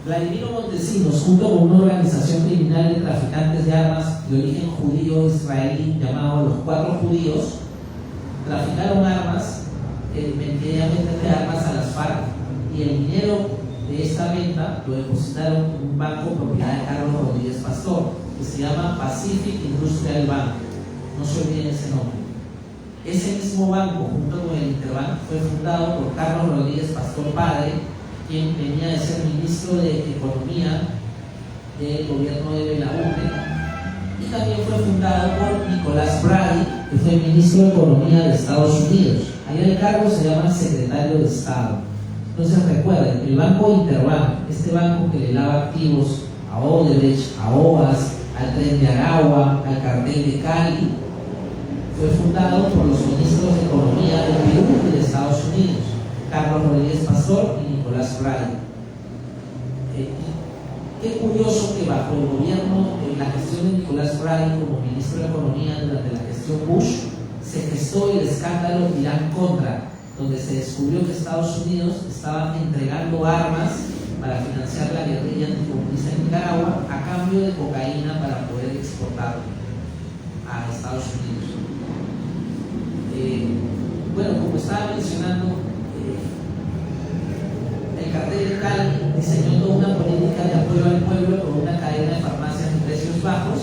Vladimiro Montesinos, junto con una organización criminal de traficantes de armas de origen judío israelí llamado Los 4 Judíos, traficaron armas, mediante armas a las FARC, y el dinero de esta venta lo depositaron en un banco propiedad de Carlos Rodríguez Pastor, que se llama Pacific Industrial Bank. no se olviden ese nombre. Ese mismo banco, junto con el Interbank, fue fundado por Carlos Rodríguez Pastor Padre, quien venía de ser ministro de Economía del gobierno de Belaúnde, y también fue fundado por Nicolás Brady, que fue ministro de Economía de Estados Unidos. Allá el cargo se llama secretario de Estado. Entonces recuerden, el banco Interbank, este banco que le lava activos a Odebrecht, a OAS, al Tren de Aragua, al Cartel de Cali, fue fundado por los ministros de Economía del Perú y de Estados Unidos, Carlos Rodríguez Pastor y Nicolás Brady. Qué curioso que bajo el gobierno, la gestión de Nicolás Brady como ministro de Economía durante la gestión Bush, se gestó el escándalo Irán-Contra, donde se descubrió que Estados Unidos estaba entregando armas para financiar la guerrilla anticomunista en Nicaragua a cambio de cocaína para poder exportar a Estados Unidos. Bueno, como estaba mencionando, el Cartel de Cali diseñó toda una política de apoyo al pueblo con una cadena de farmacias de precios bajos,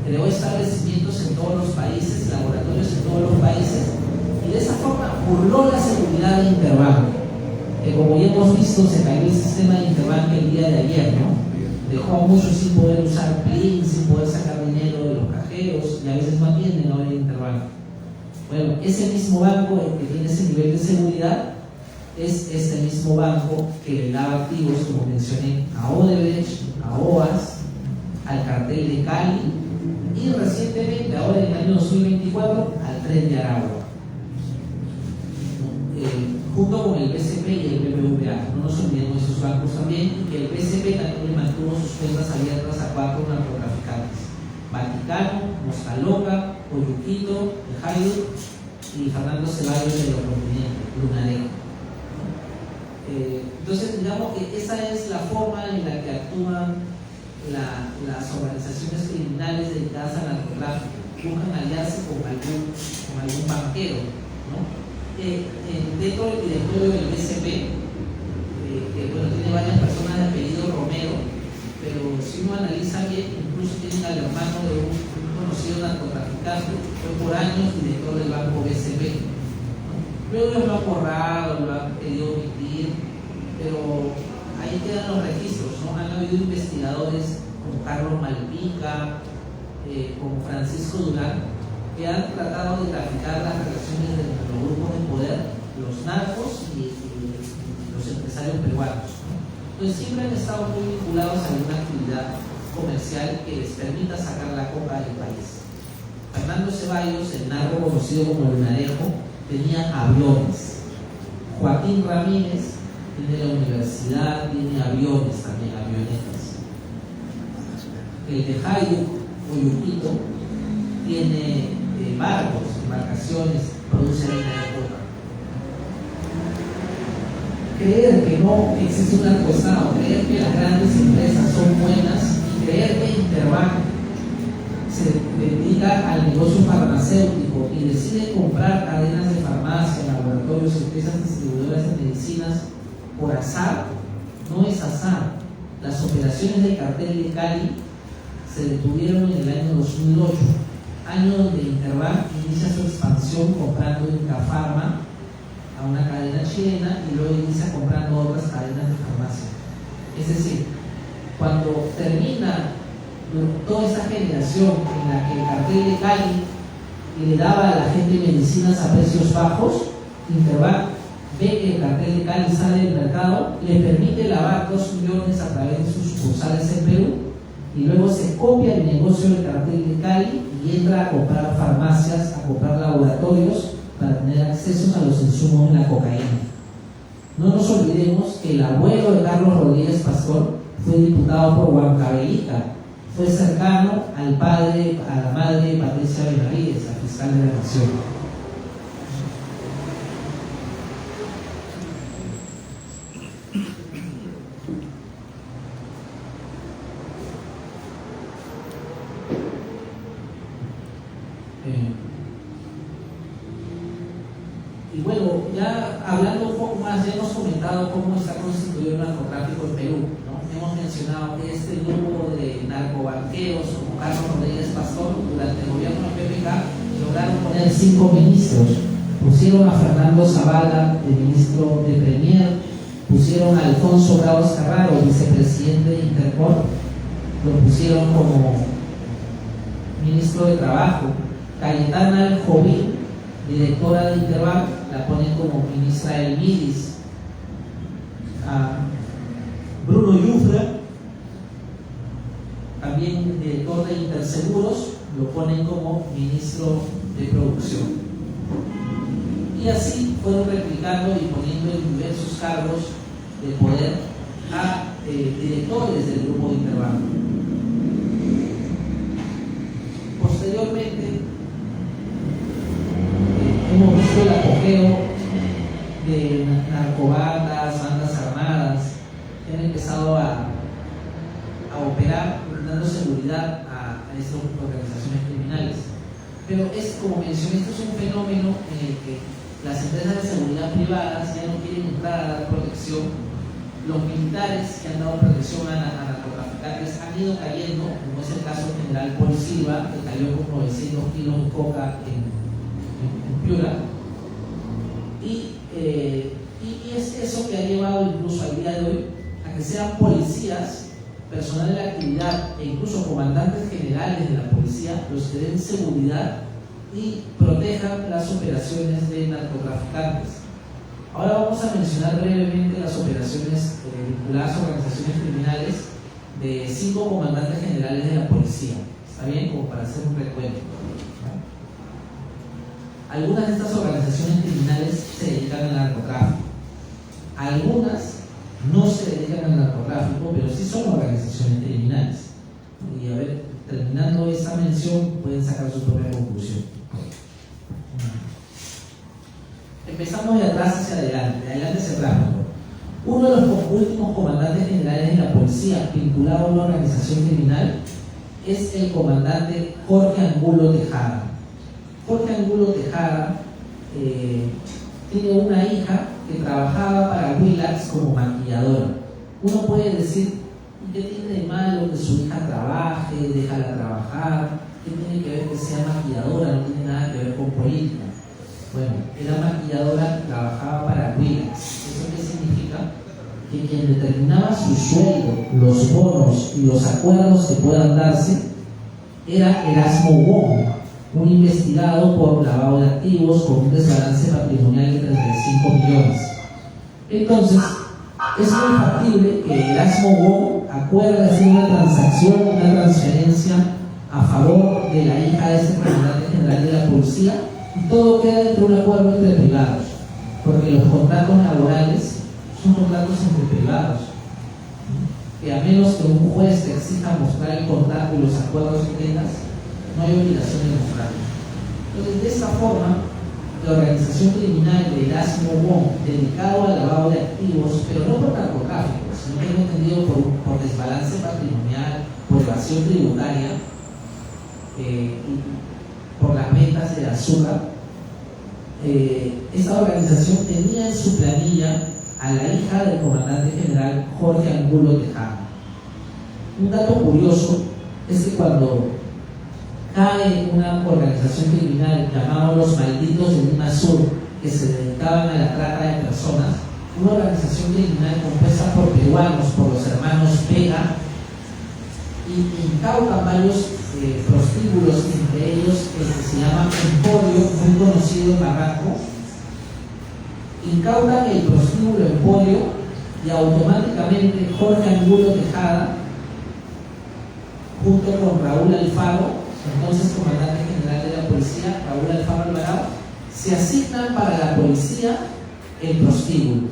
creó establecimientos en todos los países, laboratorios en todos los países, y de esa forma burló la seguridad de Interbank, que como ya hemos visto se cayó el sistema de Interbank el día de ayer, ¿no? Dejó a muchos sin poder usar PLIN, sin poder sacar dinero de los cajeros, y a veces no atienden ahora en Interbank. Bueno, ese mismo banco, el que tiene ese nivel de seguridad, es este mismo banco que le daba activos, como mencioné, a Odebrecht, a OAS, al Cartel de Cali y recientemente, ahora en el año 2024, al Tren de Aragua, junto con el BCP y el BBVA. No nos olvidemos de esos bancos también, y que el BCP también le mantuvo sus cuentas abiertas a 4 narcotraficantes: Vaticano, Moscaloca, Oyuquito, El Jairo y Fernando Ceballos de los Lunarejo. Entonces, digamos que esa es la forma en la que actúan las organizaciones criminales dedicadas al narcotráfico. Buscan aliarse con algún banquero, ¿no? Dentro del directorio del BCP, que bueno, tiene varias personas de apellido Romero, pero si uno analiza bien, incluso tienen al hermano de un conocido narcotraficante, fue por años director del banco BCP, ¿no? Luego lo han borrado, lo han pedido omitir, pero ahí quedan los registros, ¿no? Han habido investigadores como Carlos Malpica, como Francisco Durán, que han tratado de graficar las relaciones entre los grupos de poder, los narcos y los empresarios peruanos, ¿no? Entonces siempre han estado muy vinculados a una actividad comercial que les permita sacar la coca del país. Fernando Ceballos, el narco conocido como Lunarejo, tenía aviones. Joaquín Ramírez tiene la universidad, tiene aviones también, avionetas. El de Jairo, Oyuquito, tiene barcos, embarcaciones, produce harina de coca. Creer que no existe un narcoestado, creer que las grandes empresas son buenas y creer que Interbank se dedica al negocio farmacéutico y decide comprar cadenas de farmacia, laboratorios, empresas distribuidoras de medicinas por azar, no es azar. Las operaciones del Cartel de Cali se detuvieron en el año 2008, año donde Interbank inicia su expansión comprando Incafarma a una cadena chilena y luego inicia comprando otras cadenas de farmacia. Es decir, cuando termina toda esa generación en la que el Cartel de Cali le daba a la gente medicinas a precios bajos, Interbank ve que el Cartel de Cali sale del mercado, le permite lavar 2 millones a través de sus sucursales en Perú, y luego se copia el negocio del Cartel de Cali y entra a comprar farmacias, a comprar laboratorios para tener acceso a los insumos de la cocaína. No nos olvidemos que el abuelo de Carlos Rodríguez Pastor fue diputado por Huancavelica, fue cercano al padre, a la madre de Patricia Benavides, la fiscal de la Nación. Y bueno, ya hablando un poco más, ya hemos comentado cómo está constituido el narcotráfico en Perú, ¿no? Hemos mencionado que este grupo de narcobanqueros como Carlos Rodríguez Pastor, durante el gobierno del PPK, lograron poner 5 ministros. Pusieron a Fernando Zavala, de ministro de Premier, pusieron a Alfonso Grados Carraro, vicepresidente de Interpol, lo pusieron como ministro de Trabajo. Cayetana Aljovín, directora de Interbank, la ponen como ministra del MIDIS. Bruno Yufra, también director de Interseguros, lo ponen como ministro de Producción. Y así fueron replicando y poniendo en diversos cargos de poder a directores del grupo de Interbank. Posteriormente, hemos visto el apogeo de narcobandas, bandas armadas, que han empezado a operar dando seguridad a estas organizaciones criminales. Pero es, como mencioné, esto es un fenómeno en el que las empresas de seguridad privadas ya no quieren entrar a dar protección. Los militares que han dado protección a narcotraficantes han ido cayendo, como es el caso del general Paul Silva, que cayó con 900 kilos de coca en Piura. Y es eso que ha llevado incluso al día de hoy a que sean policías, personal de la actividad e incluso comandantes generales de la policía los que den seguridad y protejan las operaciones de narcotraficantes. Ahora vamos a mencionar brevemente las operaciones vinculadas a organizaciones criminales de 5 comandantes generales de la policía. ¿Está bien? Como para hacer un recuento. Algunas de estas organizaciones criminales se dedican al narcotráfico. Algunas no se dedican al narcotráfico, pero sí son organizaciones criminales. Y a ver, terminando esta mención, pueden sacar su propia conclusión. Empezamos de atrás hacia adelante, de adelante hacia atrás. Uno de los últimos comandantes generales de la policía vinculado a una organización criminal es el comandante Jorge Angulo Tejada. Jorge Angulo Tejada tiene una hija que trabajaba para Willax como maquilladora. Uno puede decir, ¿qué tiene de malo que su hija trabaje, déjala trabajar? ¿Qué tiene que ver que sea maquilladora? No tiene nada que ver con política. Bueno, era maquilladora, trabajaba para Willax. ¿Eso qué significa? Que quien determinaba su sueldo, los bonos y los acuerdos que puedan darse era Erasmo Wong, un investigado por lavado de activos con un desbalance patrimonial de 35 millones. Entonces, es muy factible que Erasmo Wong acuerde hacer una transacción, una transferencia a favor de la hija de ese comandante general de la policía, y todo queda dentro de un acuerdo entre privados, porque los contratos laborales son contratos entre privados, que a menos que un juez te exija mostrar el contrato y los acuerdos que tengas, no hay obligación de mostrarlo. Entonces, de esta forma, la organización criminal de Erasmo Wong, dedicado al lavado de activos, pero no por narcotráfico, sino que entendido por desbalance patrimonial, por evasión tributaria, y por las ventas de azúcar, esta organización tenía en su planilla a la hija del comandante general Jorge Angulo Tejada. Un dato curioso es que cuando cae una organización criminal llamada Los Malditos de Lima Sur, que se dedicaban a la trata de personas, una organización criminal compuesta por peruanos, por los hermanos Vega, y incautan varios prostíbulos, entre ellos el que se llama Emporio, muy conocido en Barranco. Incautan el prostíbulo Emporio y automáticamente Jorge Angulo Tejada, junto con Raúl Alfaro, entonces comandante general de la policía, Raúl Alfaro Alvarado, se asignan para la policía el prostíbulo.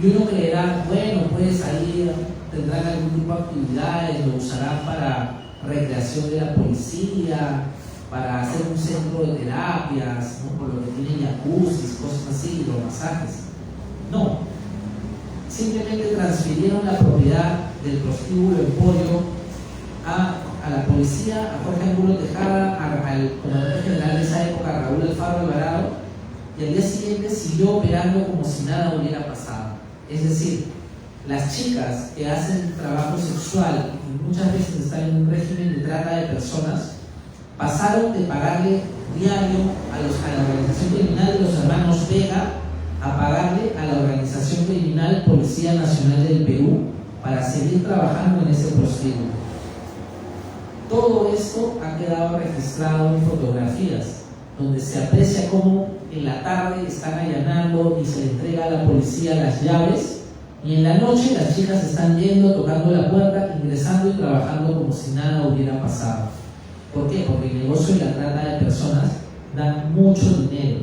Y uno creerá, bueno, pues ahí tendrán algún tipo de actividades, lo usarán para recreación de la policía, para hacer un centro de terapias, ¿no? Por lo que tienen jacuzzis, cosas así, los masajes. No, simplemente transfirieron la propiedad del prostíbulo Emporio a la policía, a Jorge Angulo Tejada, al comandante general de esa época, Raúl Alfaro Alvarado, y al día siguiente siguió operando como si nada hubiera pasado. Es decir, las chicas que hacen trabajo sexual y muchas veces están en un régimen de trata de personas, Pasaron de pagarle diario a la organización criminal de los hermanos Vega a pagarle a la organización criminal Policía Nacional del Perú para seguir trabajando en ese prostíbulo. Todo esto ha quedado registrado en fotografías, donde se aprecia cómo en la tarde están allanando y se le entrega a la policía las llaves, y en la noche las chicas están yendo, tocando la puerta, ingresando y trabajando como si nada hubiera pasado. ¿Por qué? Porque el negocio y la trata de personas dan mucho dinero.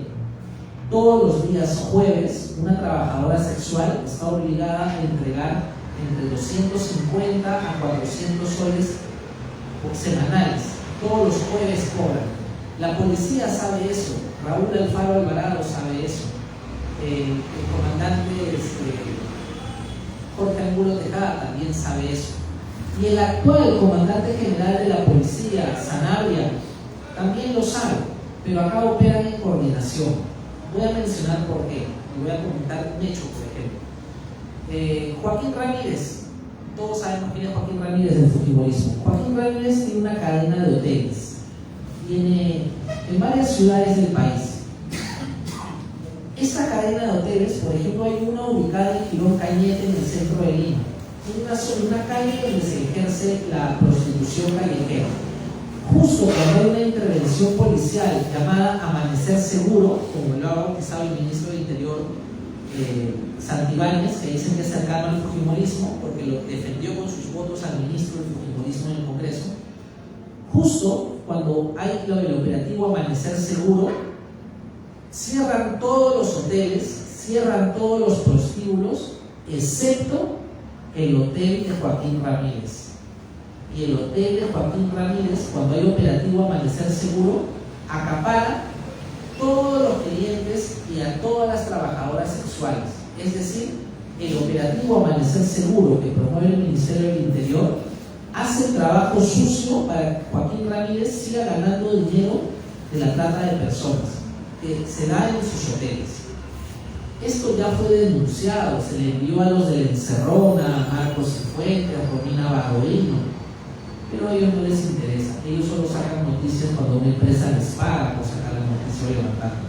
Todos los días jueves, una trabajadora sexual está obligada a entregar entre 250 a 400 soles semanales. Todos los jueves cobran. La policía sabe eso. Raúl Alfaro Alvarado sabe eso. El comandante Jorge Angulo Tejada también sabe eso. Y el actual comandante general de la policía, Sanabria, también lo sabe, pero acá operan en coordinación. Voy a mencionar por qué, y voy a comentar un hecho, por ejemplo. Joaquín Ramírez, todos sabemos quién es Joaquín Ramírez del fujimorismo. Joaquín Ramírez tiene una cadena de hoteles, tiene en varias ciudades del país. Esta cadena de hoteles, por ejemplo, hay una ubicada en Girón Cañete, en el centro de Lima. Una calle donde se ejerce la prostitución callejera. Justo cuando hay una intervención policial llamada Amanecer Seguro, como lo ha bautizado el ministro del Interior Santibáñez, que dicen que es cercano al fujimorismo, porque lo defendió con sus votos al ministro del fujimorismo en el Congreso. Justo cuando hay el operativo Amanecer Seguro, cierran todos los hoteles, cierran todos los prostíbulos, excepto el hotel de Joaquín Ramírez. Y el hotel de Joaquín Ramírez, cuando hay operativo Amanecer Seguro, acapara todos los clientes y a todas las trabajadoras sexuales. Es decir, el operativo Amanecer Seguro que promueve el Ministerio del Interior hace el trabajo sucio para que Joaquín Ramírez siga ganando dinero de la trata de personas que se da en sus hoteles. Esto ya fue denunciado, se le envió a los de la Encerrona, a Marcos Cifuentes, a Romina Barroino, pero a ellos no les interesa. Ellos solo sacan noticias cuando una empresa les paga por sacar la noticia o levantarla.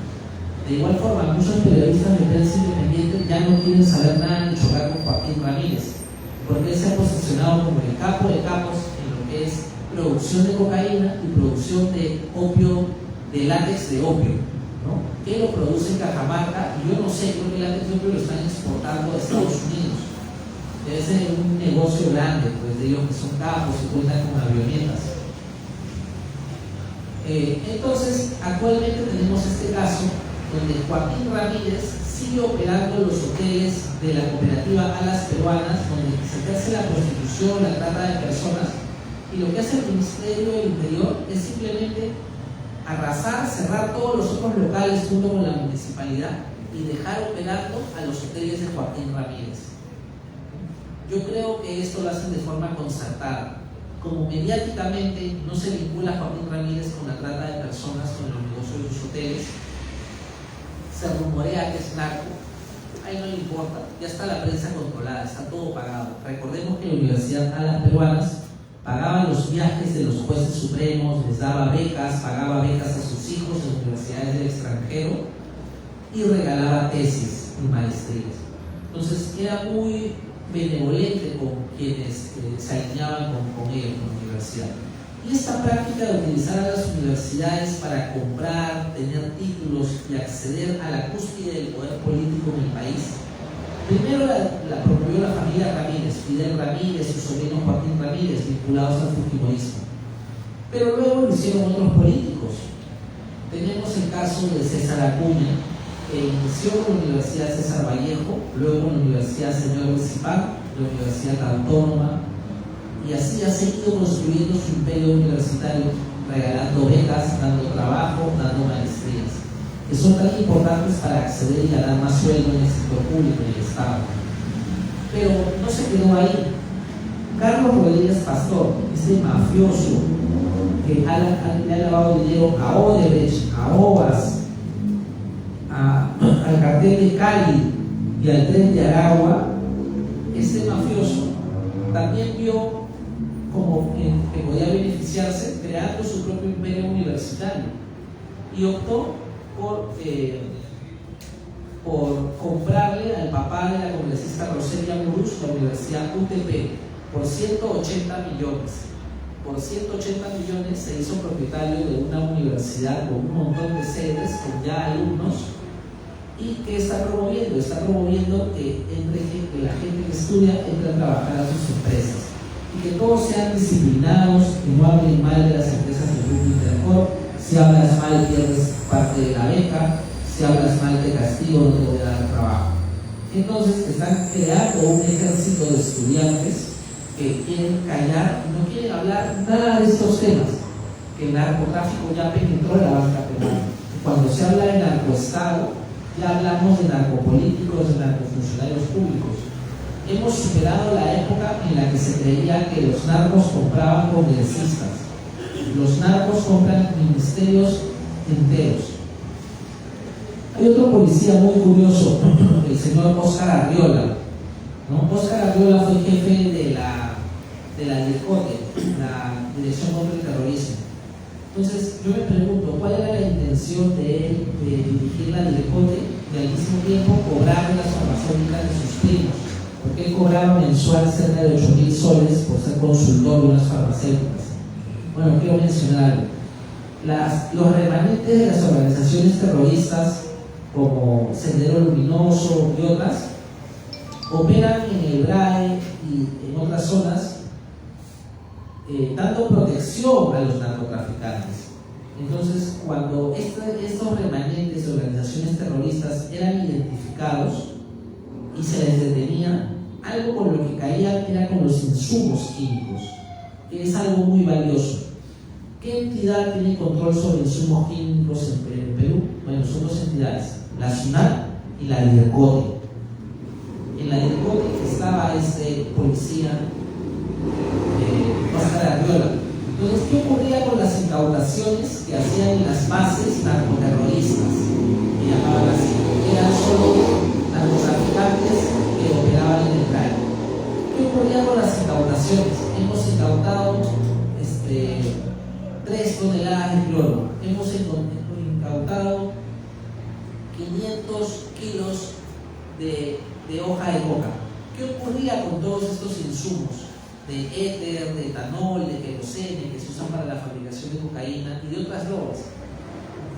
De igual forma, muchos periodistas de prensa independiente ya no quieren saber nada ni chocar con Joaquín Ramírez, porque él se ha posicionado como el capo de capos en lo que es producción de cocaína y producción de opio, de látex de opio, ¿no? Que lo produce en Cajamarca, y yo no sé, creo que el látex de opio lo están exportando a Estados Unidos. Debe ser un negocio grande, pues de ellos que son capos y cuentan con avionetas. Entonces, actualmente tenemos este caso donde Joaquín Ramírez sigue operando los hoteles de la cooperativa Alas Peruanas, donde se ejerce la prostitución, la trata de personas, y lo que hace el Ministerio del Interior es simplemente arrasar, cerrar todos los otros locales junto con la municipalidad y dejar operando a los hoteles de Joaquín Ramírez. Yo creo que esto lo hacen de forma concertada. Como mediáticamente no se vincula a Joaquín Ramírez con la trata de personas, con los negocios de los hoteles, se rumorea que es narco, ahí no le importa, ya está la prensa controlada, está todo pagado. Recordemos que la Universidad Alas Peruanas pagaba los viajes de los jueces supremos, les daba becas, pagaba becas a sus hijos en universidades del extranjero y regalaba tesis y maestrías. Entonces era muy benevolente con quienes se alineaban con ellos, con la universidad. Y esta práctica de utilizar a las universidades para comprar, tener títulos y acceder a la cúspide del poder político en el país, primero la promovió la familia Ramírez, Fidel Ramírez, su sobrino Joaquín Ramírez, vinculados al fujimorismo. Pero luego lo hicieron otros políticos. Tenemos el caso de César Acuña, que inició con la Universidad César Vallejo, luego con la Universidad Señor Huizipán, la Universidad Autónoma, y así ha seguido construyendo su imperio universitario, regalando becas, dando trabajo, dando maestrías, que son tan importantes para acceder y ganar más sueldo en el sector público y el Estado. Pero no se quedó ahí. Carlos Rodríguez Pastor, este mafioso que le ha lavado dinero a Odebrecht, a OAS, al cartel de Cali y al tren de Aragua, este mafioso también vio como que podía beneficiarse creando su propio imperio universitario y optó por comprarle al papá de la congresista Roselia Muruz la Universidad UTP por 180 millones. Por 180 millones se hizo propietario de una universidad con un montón de sedes, con ya alumnos, y que está promoviendo que la gente que estudia entre a trabajar a sus empresas y que todos sean disciplinados, que no hablen mal de las empresas del grupo Intercorp. Si hablas mal pierdes parte de la beca, si hablas mal de castigo no te voy a dar trabajo. Entonces están creando un ejército de estudiantes que quieren callar y no quieren hablar nada de estos temas, que el narcotráfico ya penetró la banca penal. Cuando se habla de narcoestado, ya hablamos de narcopolíticos, de narcofuncionarios públicos. Hemos superado la época en la que se creía que los narcos compraban congresistas. Los narcos compran ministerios enteros. Hay otro policía muy curioso, el señor Óscar Arriola, ¿no? Óscar Arriola fue jefe de la DIRCOTE, la Dirección contra el Terrorismo. Entonces yo me pregunto, ¿cuál era la intención de él de dirigir la DIRCOTE y al mismo tiempo cobrar las farmacéuticas de sus primos? Porque él cobraba mensual cerca de 8.000 soles por ser consultor de unas farmacéuticas. Bueno, quiero mencionar algo. Los remanentes de las organizaciones terroristas como Sendero Luminoso y otras operan en el BRAE y en otras zonas dando protección a los narcotraficantes. Entonces, cuando estos remanentes de organizaciones terroristas eran identificados y se les detenía, algo con lo que caían era con los insumos químicos, que es algo muy valioso. ¿Qué entidad tiene control sobre insumos químicos en Perú? Bueno, son dos entidades, la SUNAT y la DIRCOTE. En la DIRCOTE estaba este policía Óscar Arriola. Entonces, ¿qué ocurría con las incautaciones que hacían en las bases narcoterroristas? Que llamaban así. Eran solo narcotraficantes que operaban en el CAI. ¿Qué ocurría con las incautaciones? Hemos incautado 3 toneladas de cloro. Hemos incautado 500 kilos de hoja de coca. ¿Qué ocurría con todos estos insumos? De éter, de etanol, de querosene, que se usan para la fabricación de cocaína y de otras drogas.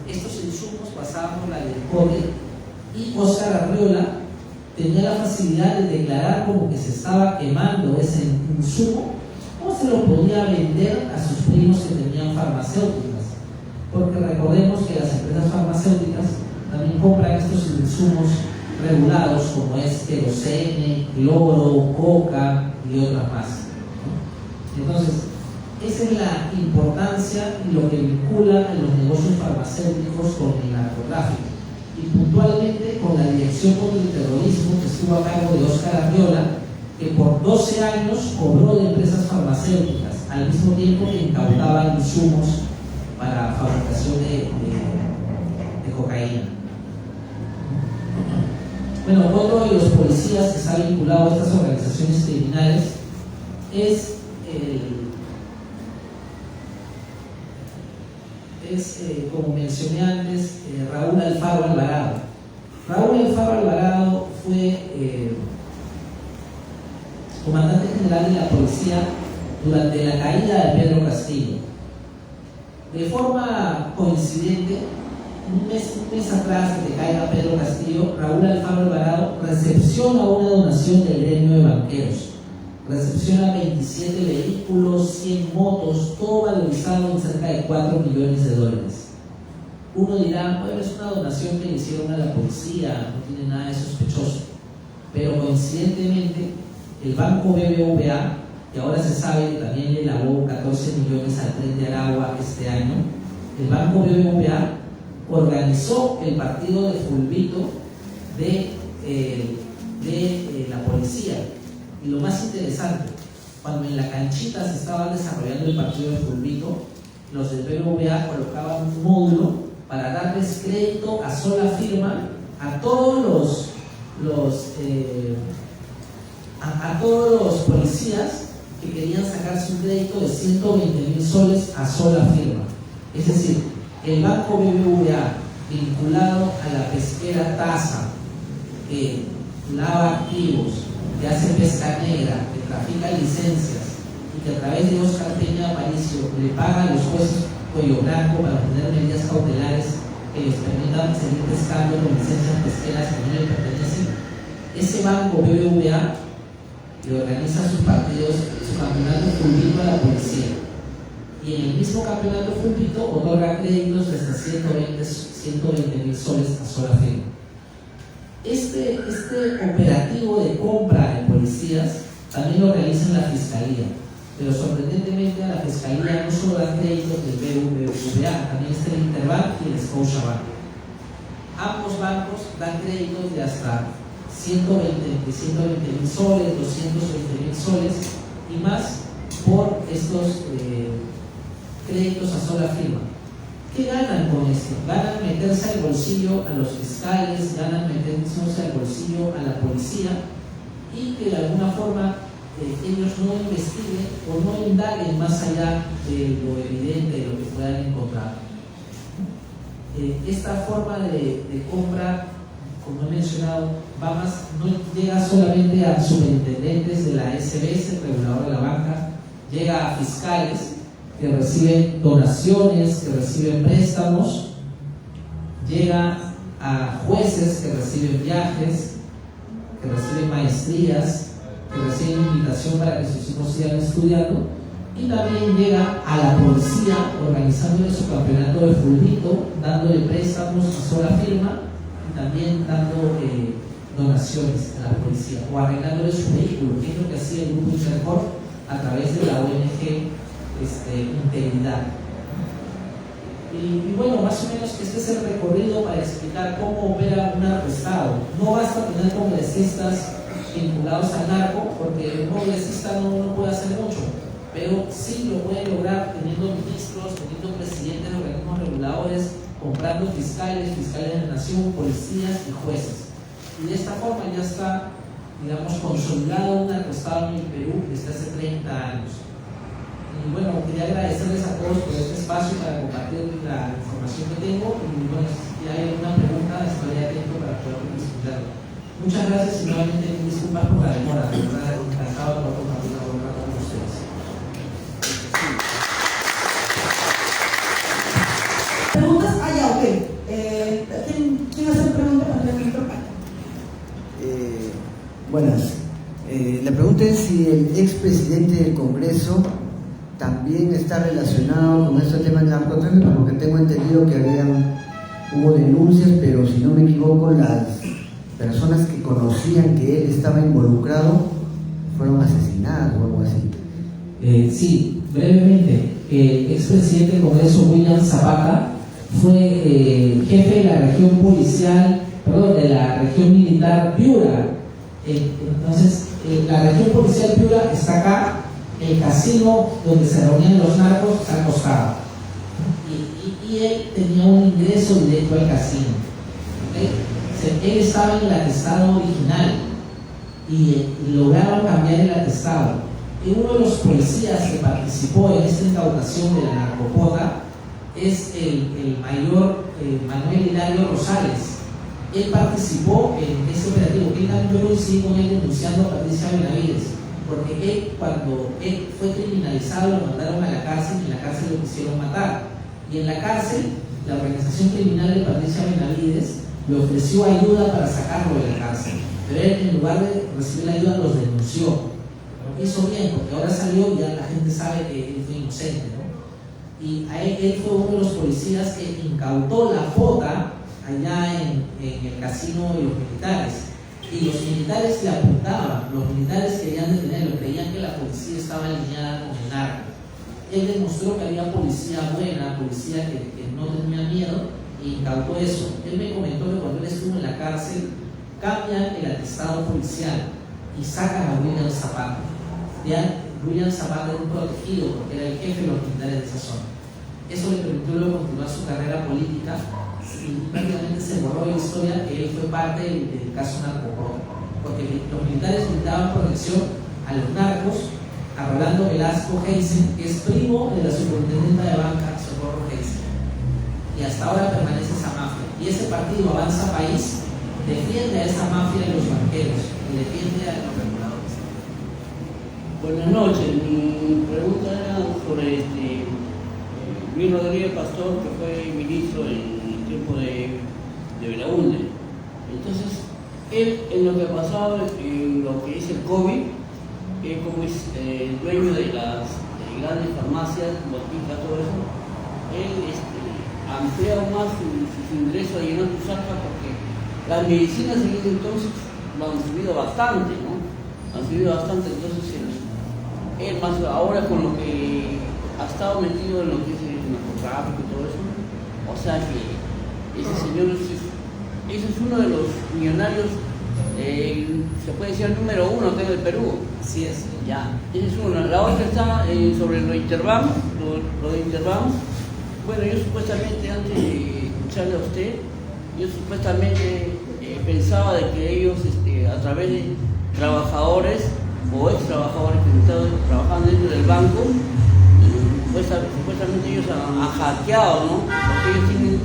Estos insumos pasaban por la DIRCOTE y Óscar Arriola tenía la facilidad de declarar como que se estaba quemando ese insumo o se lo podía vender a sus primos que tenían farmacéuticas, porque recordemos que las empresas farmacéuticas también compran estos insumos regulados como es querosene, cloro, coca y otras más. Entonces, esa es la importancia y lo que vincula a los negocios farmacéuticos con el narcotráfico. Y puntualmente con la Dirección contra el Terrorismo, que estuvo a cargo de Óscar Arriola, que por 12 años cobró de empresas farmacéuticas, al mismo tiempo que incautaban insumos para fabricación de cocaína. Bueno, otro de los policías que está vinculado a estas organizaciones criminales es como mencioné antes, Raúl Alfaro Alvarado. Raúl Alfaro Alvarado fue comandante general de la policía durante la caída de Pedro Castillo. De forma coincidente, un mes atrás de que caiga Pedro Castillo, Raúl Alfaro Alvarado recepciona una donación del gremio de banqueros. Recepciona 27 vehículos, 100 motos, todo valorizado en cerca de 4 millones de dólares. Uno dirá, bueno, es una donación que le hicieron a la policía, no tiene nada de sospechoso. Pero coincidentemente, el banco BBVA, que ahora se sabe que también le lavó 14 millones al Tren de Aragua este año, el banco BBVA organizó el partido de Fulvito de la policía. Y lo más interesante, cuando en la canchita se estaba desarrollando el partido de Fulvito, los del BBVA colocaban un módulo para darles crédito a sola firma a todos los policías que querían sacarse un crédito de 120.000 soles a sola firma. Es decir, el Banco BBVA, vinculado a la pesquera TASA, que lava activos, que hace pesca negra, que trafica licencias y que a través de Oscar Peña Aparicio le paga a los jueces cuello blanco para obtener medidas cautelares que les permitan seguir pescando con licencias pesqueras que no le pertenecen. Ese banco BBVA le organiza sus partidos, su campeonato fulbito a la policía. Y en el mismo campeonato fulbito otorga créditos de hasta 120.000 soles a sola firma. Este operativo de compra de policías también lo realiza en la Fiscalía, pero sorprendentemente a la Fiscalía no solo dan créditos del BBVA, también está el Interbank y el Scotiabank. Ambos bancos dan créditos de hasta 120.000 soles, 220.000 soles y más por estos créditos a sola firma. ¿Qué ganan con esto? Ganan meterse al bolsillo a los fiscales, ganan meterse al bolsillo a la policía y que de alguna forma ellos no investiguen o no indaguen más allá de lo evidente, de lo que puedan encontrar. Esta forma de compra, como he mencionado, no llega solamente a superintendentes de la SBS, el regulador de la banca, llega a fiscales que reciben donaciones, que reciben préstamos, llega a jueces que reciben viajes, que reciben maestrías, que reciben invitación para que sus hijos sigan estudiando, y también llega a la policía organizándole su campeonato de fulbito, dándole préstamos a sola firma y también dando donaciones a la policía o arreglándole su vehículo, que es lo que hacía el grupo Intercorp a través de la ONG Integridad. Y bueno, más o menos este es el recorrido para explicar cómo opera un narcoestado. No basta tener congresistas vinculados al narco, porque un congresista no puede hacer mucho, pero sí lo puede lograr teniendo ministros, teniendo presidentes de organismos reguladores, comprando fiscales de la nación, policías y jueces. Y de esta forma ya está, digamos, consolidado un narcoestado en el Perú desde hace 30 años. Y bueno, quería agradecerles a todos por este espacio para compartir la información que tengo. Y bueno, si hay alguna pregunta, estoy atento para poder discutirla. Muchas gracias y nuevamente disculpas por la demora. De verdad, encantado de poder compartir la voluntad con ustedes. ¿Preguntas? Ya, ok. ¿Quién hace preguntas para el micrófono? Buenas. La pregunta es si el expresidente del Congreso también está relacionado con este tema del narcotráfico, porque tengo entendido que hubo denuncias, pero si no me equivoco, las personas que conocían que él estaba involucrado fueron asesinadas o algo así. Sí, brevemente, el expresidente del Congreso, William Zapata, fue jefe de la región policial, de la región militar Piura. Entonces, la región policial Piura está acá, el casino donde se reunían los narcos está al costado. Y él tenía un ingreso directo al casino. ¿Okay? Él estaba en el atestado original y lograron cambiar el atestado. Y uno de los policías que participó en esta incautación de la narcopota es el mayor Manuel Hilario Rosales. Él participó en ese operativo. Yo coincidí con él denunciando a Patricia Benavides, porque él, cuando él fue criminalizado, lo mandaron a la cárcel y en la cárcel lo quisieron matar. Y en la cárcel, la organización criminal de Patricia Benavides le ofreció ayuda para sacarlo de la cárcel, pero él, en lugar de recibir la ayuda, los denunció. Lo hizo bien, porque ahora salió y ya la gente sabe que él fue inocente, ¿no? Y él fue uno de los policías que incautó la pota allá en el casino de los militares. Y los militares le apuntaban, los militares querían detenerlo, creían que la policía estaba alineada con el narco. Él demostró que había policía buena, policía que no tenía miedo, y incautó eso. Él me comentó que cuando él estuvo en la cárcel, cambian el atestado policial y sacan a William Zapata. Ya, William Zapata era un protegido porque era el jefe de los militares de esa zona. Eso le permitió luego continuar su carrera política y prácticamente se borró de la historia que él fue parte del caso narcopro, porque los militares brindaban protección a los narcos, a Rolando Velasco Heisen, que es primo de la superintendenta de banca Socorro Heisen. Y y hasta ahora permanece esa mafia. Y ese partido Avanza País defiende a esa mafia de los banqueros y defiende a los reguladores. Buenas noches, mi pregunta era sobre Luis Rodríguez Pastor, que fue ministro en el tiempo de Belaúnde. Entonces, él, en lo que ha pasado, en lo que es el COVID, como es dueño de las grandes farmacias, boticas, todo eso, él ha ampliado más sus ingresos a llenar sus arcas, porque las medicinas en ese entonces lo han subido bastante, ¿no? Han subido bastante, entonces él más ahora con lo que ha estado metido en lo que es el narcotráfico y todo eso, o sea que ese señor ese es uno de los millonarios, se puede decir el número uno acá en el Perú. Así es. Ya, esa es una. La otra está sobre lo de Interbank, lo de Interbank. Bueno, yo supuestamente, antes de escucharle a usted, yo supuestamente pensaba de que ellos, a través de trabajadores o ex trabajadores que estaban trabajando dentro del banco, supuestamente ellos han hackeado, ¿no? Porque ellos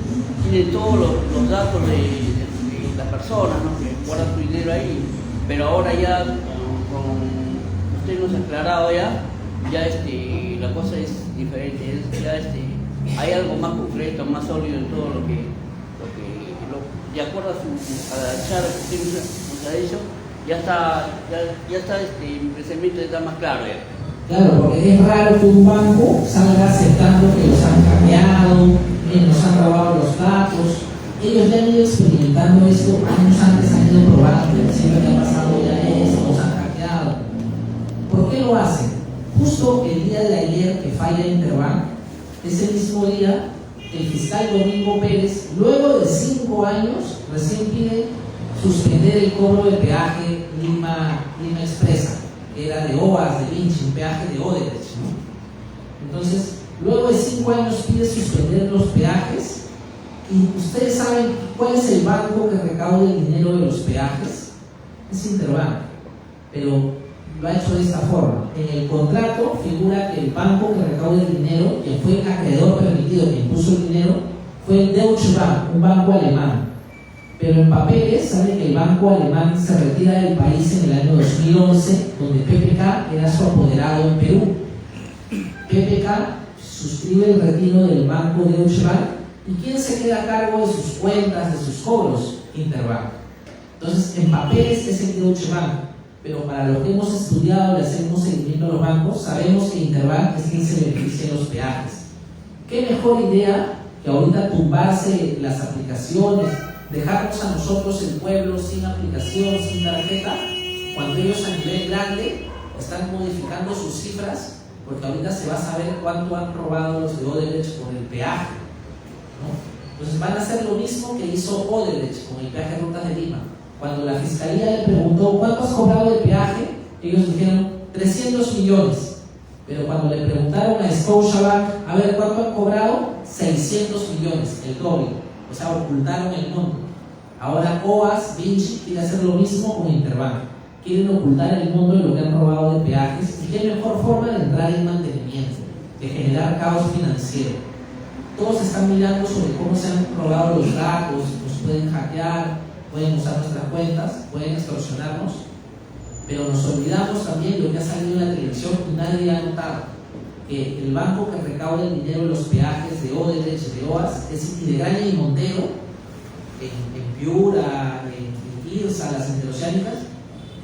tienen todos los datos de las personas, ¿no? Que guardan su dinero ahí, pero ahora ya usted nos ha aclarado ya la cosa es diferente, hay algo más concreto, más sólido en todo lo que de acuerdo a la charla que usted nos ha dicho, ya está mi pensamiento está más claro ya. Claro, porque es raro que un banco salga aceptando que los han hackeado, que nos han robado los datos. Ellos ya han ido experimentando esto, años antes han ido probando, siempre que ha pasado ya eso, nos han hackeado. ¿Por qué lo hacen? Justo el día de ayer que falla Interbank, ese mismo día, el fiscal Domingo Pérez, luego de 5 años, recién pide suspender el cobro de peaje Lima Expresa, que era de OAS, de Vinci, un peaje de Odebrecht, ¿no? Entonces, luego de 5 años pide suspender los peajes. Y ustedes saben cuál es el banco que recauda el dinero de los peajes. Es Interbank, pero lo ha hecho de esta forma. En el contrato figura que el banco que recauda el dinero, que fue el acreedor permitido que impuso el dinero, fue el Deutsche Bank, un banco alemán. Pero en papeles sale que el banco alemán se retira del país en el año 2011, donde PPK era su apoderado en Perú. PPK suscribe el retiro del banco Deutsche Bank. ¿Y quién se queda a cargo de sus cuentas, de sus cobros? Interbank. Entonces, en papeles es el Deutsche Bank, pero para los que hemos estudiado y hacemos seguimiento a los bancos, sabemos que Interbank es quien se beneficia de los peajes. ¿Qué mejor idea que ahorita tumbarse las aplicaciones, dejarnos a nosotros, el pueblo, sin aplicación, sin tarjeta, cuando ellos a nivel grande están modificando sus cifras, porque ahorita se va a saber cuánto han robado los de Odebrecht por el peaje, ¿no? Entonces van a hacer lo mismo que hizo Odebrecht con el peaje de Rutas de Lima. Cuando la fiscalía le preguntó ¿cuánto has cobrado de peaje? Ellos dijeron 300 millones. Pero cuando le preguntaron a Scotiabank, a ver, ¿cuánto han cobrado? 600 millones, el doble. O sea, ocultaron el monto. Ahora OAS, Vinci, quiere hacer lo mismo con Interbank. Quieren ocultar el monto de lo que han robado de peajes. ¿Y qué mejor forma de entrar en mantenimiento? De generar caos financiero. Todos están mirando sobre cómo se han robado los datos, nos pueden hackear, pueden usar nuestras cuentas, pueden extorsionarnos, pero nos olvidamos también de lo que ha salido en la televisión y nadie ha notado, que el banco que recauda el dinero de los peajes de Odebrecht, de OAS, es Idegaña y Montero, en Piura, en Irsa, las interoceánicas,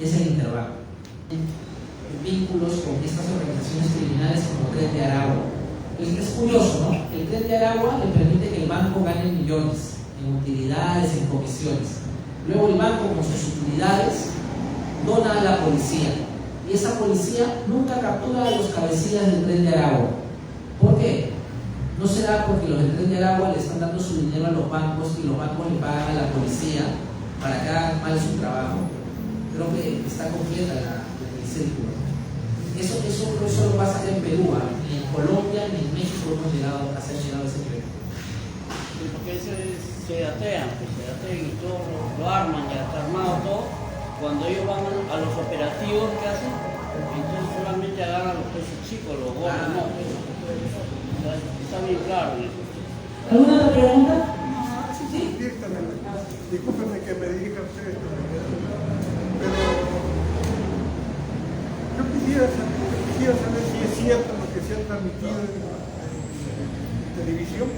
es el Interbank. Vínculos con estas organizaciones criminales como Tren de Aragua. Es curioso, ¿no? El Tren de Aragua le permite que el banco gane millones en utilidades, en comisiones. Luego el banco con sus utilidades dona a la policía y esa policía nunca captura a los cabecillas del Tren de Aragua. ¿Por qué? ¿No será porque los del Tren de Aragua le están dando su dinero a los bancos y los bancos le pagan a la policía para que hagan mal su trabajo? Creo que está completa el círculo. Eso solo pasa en Perú, ni en Colombia ni en México hemos llegado a ese nivel. Porque se atean y todo lo arman, ya está armado todo. Cuando ellos van a los operativos que hacen, entonces solamente agarran los pesos chicos, los gordos, no. Está bien claro eso. ¿Alguna otra pregunta? Sí, discúlpenme que me dirija a ustedes, pero yo quisiera saber si es cierto lo que se ha transmitido en televisión,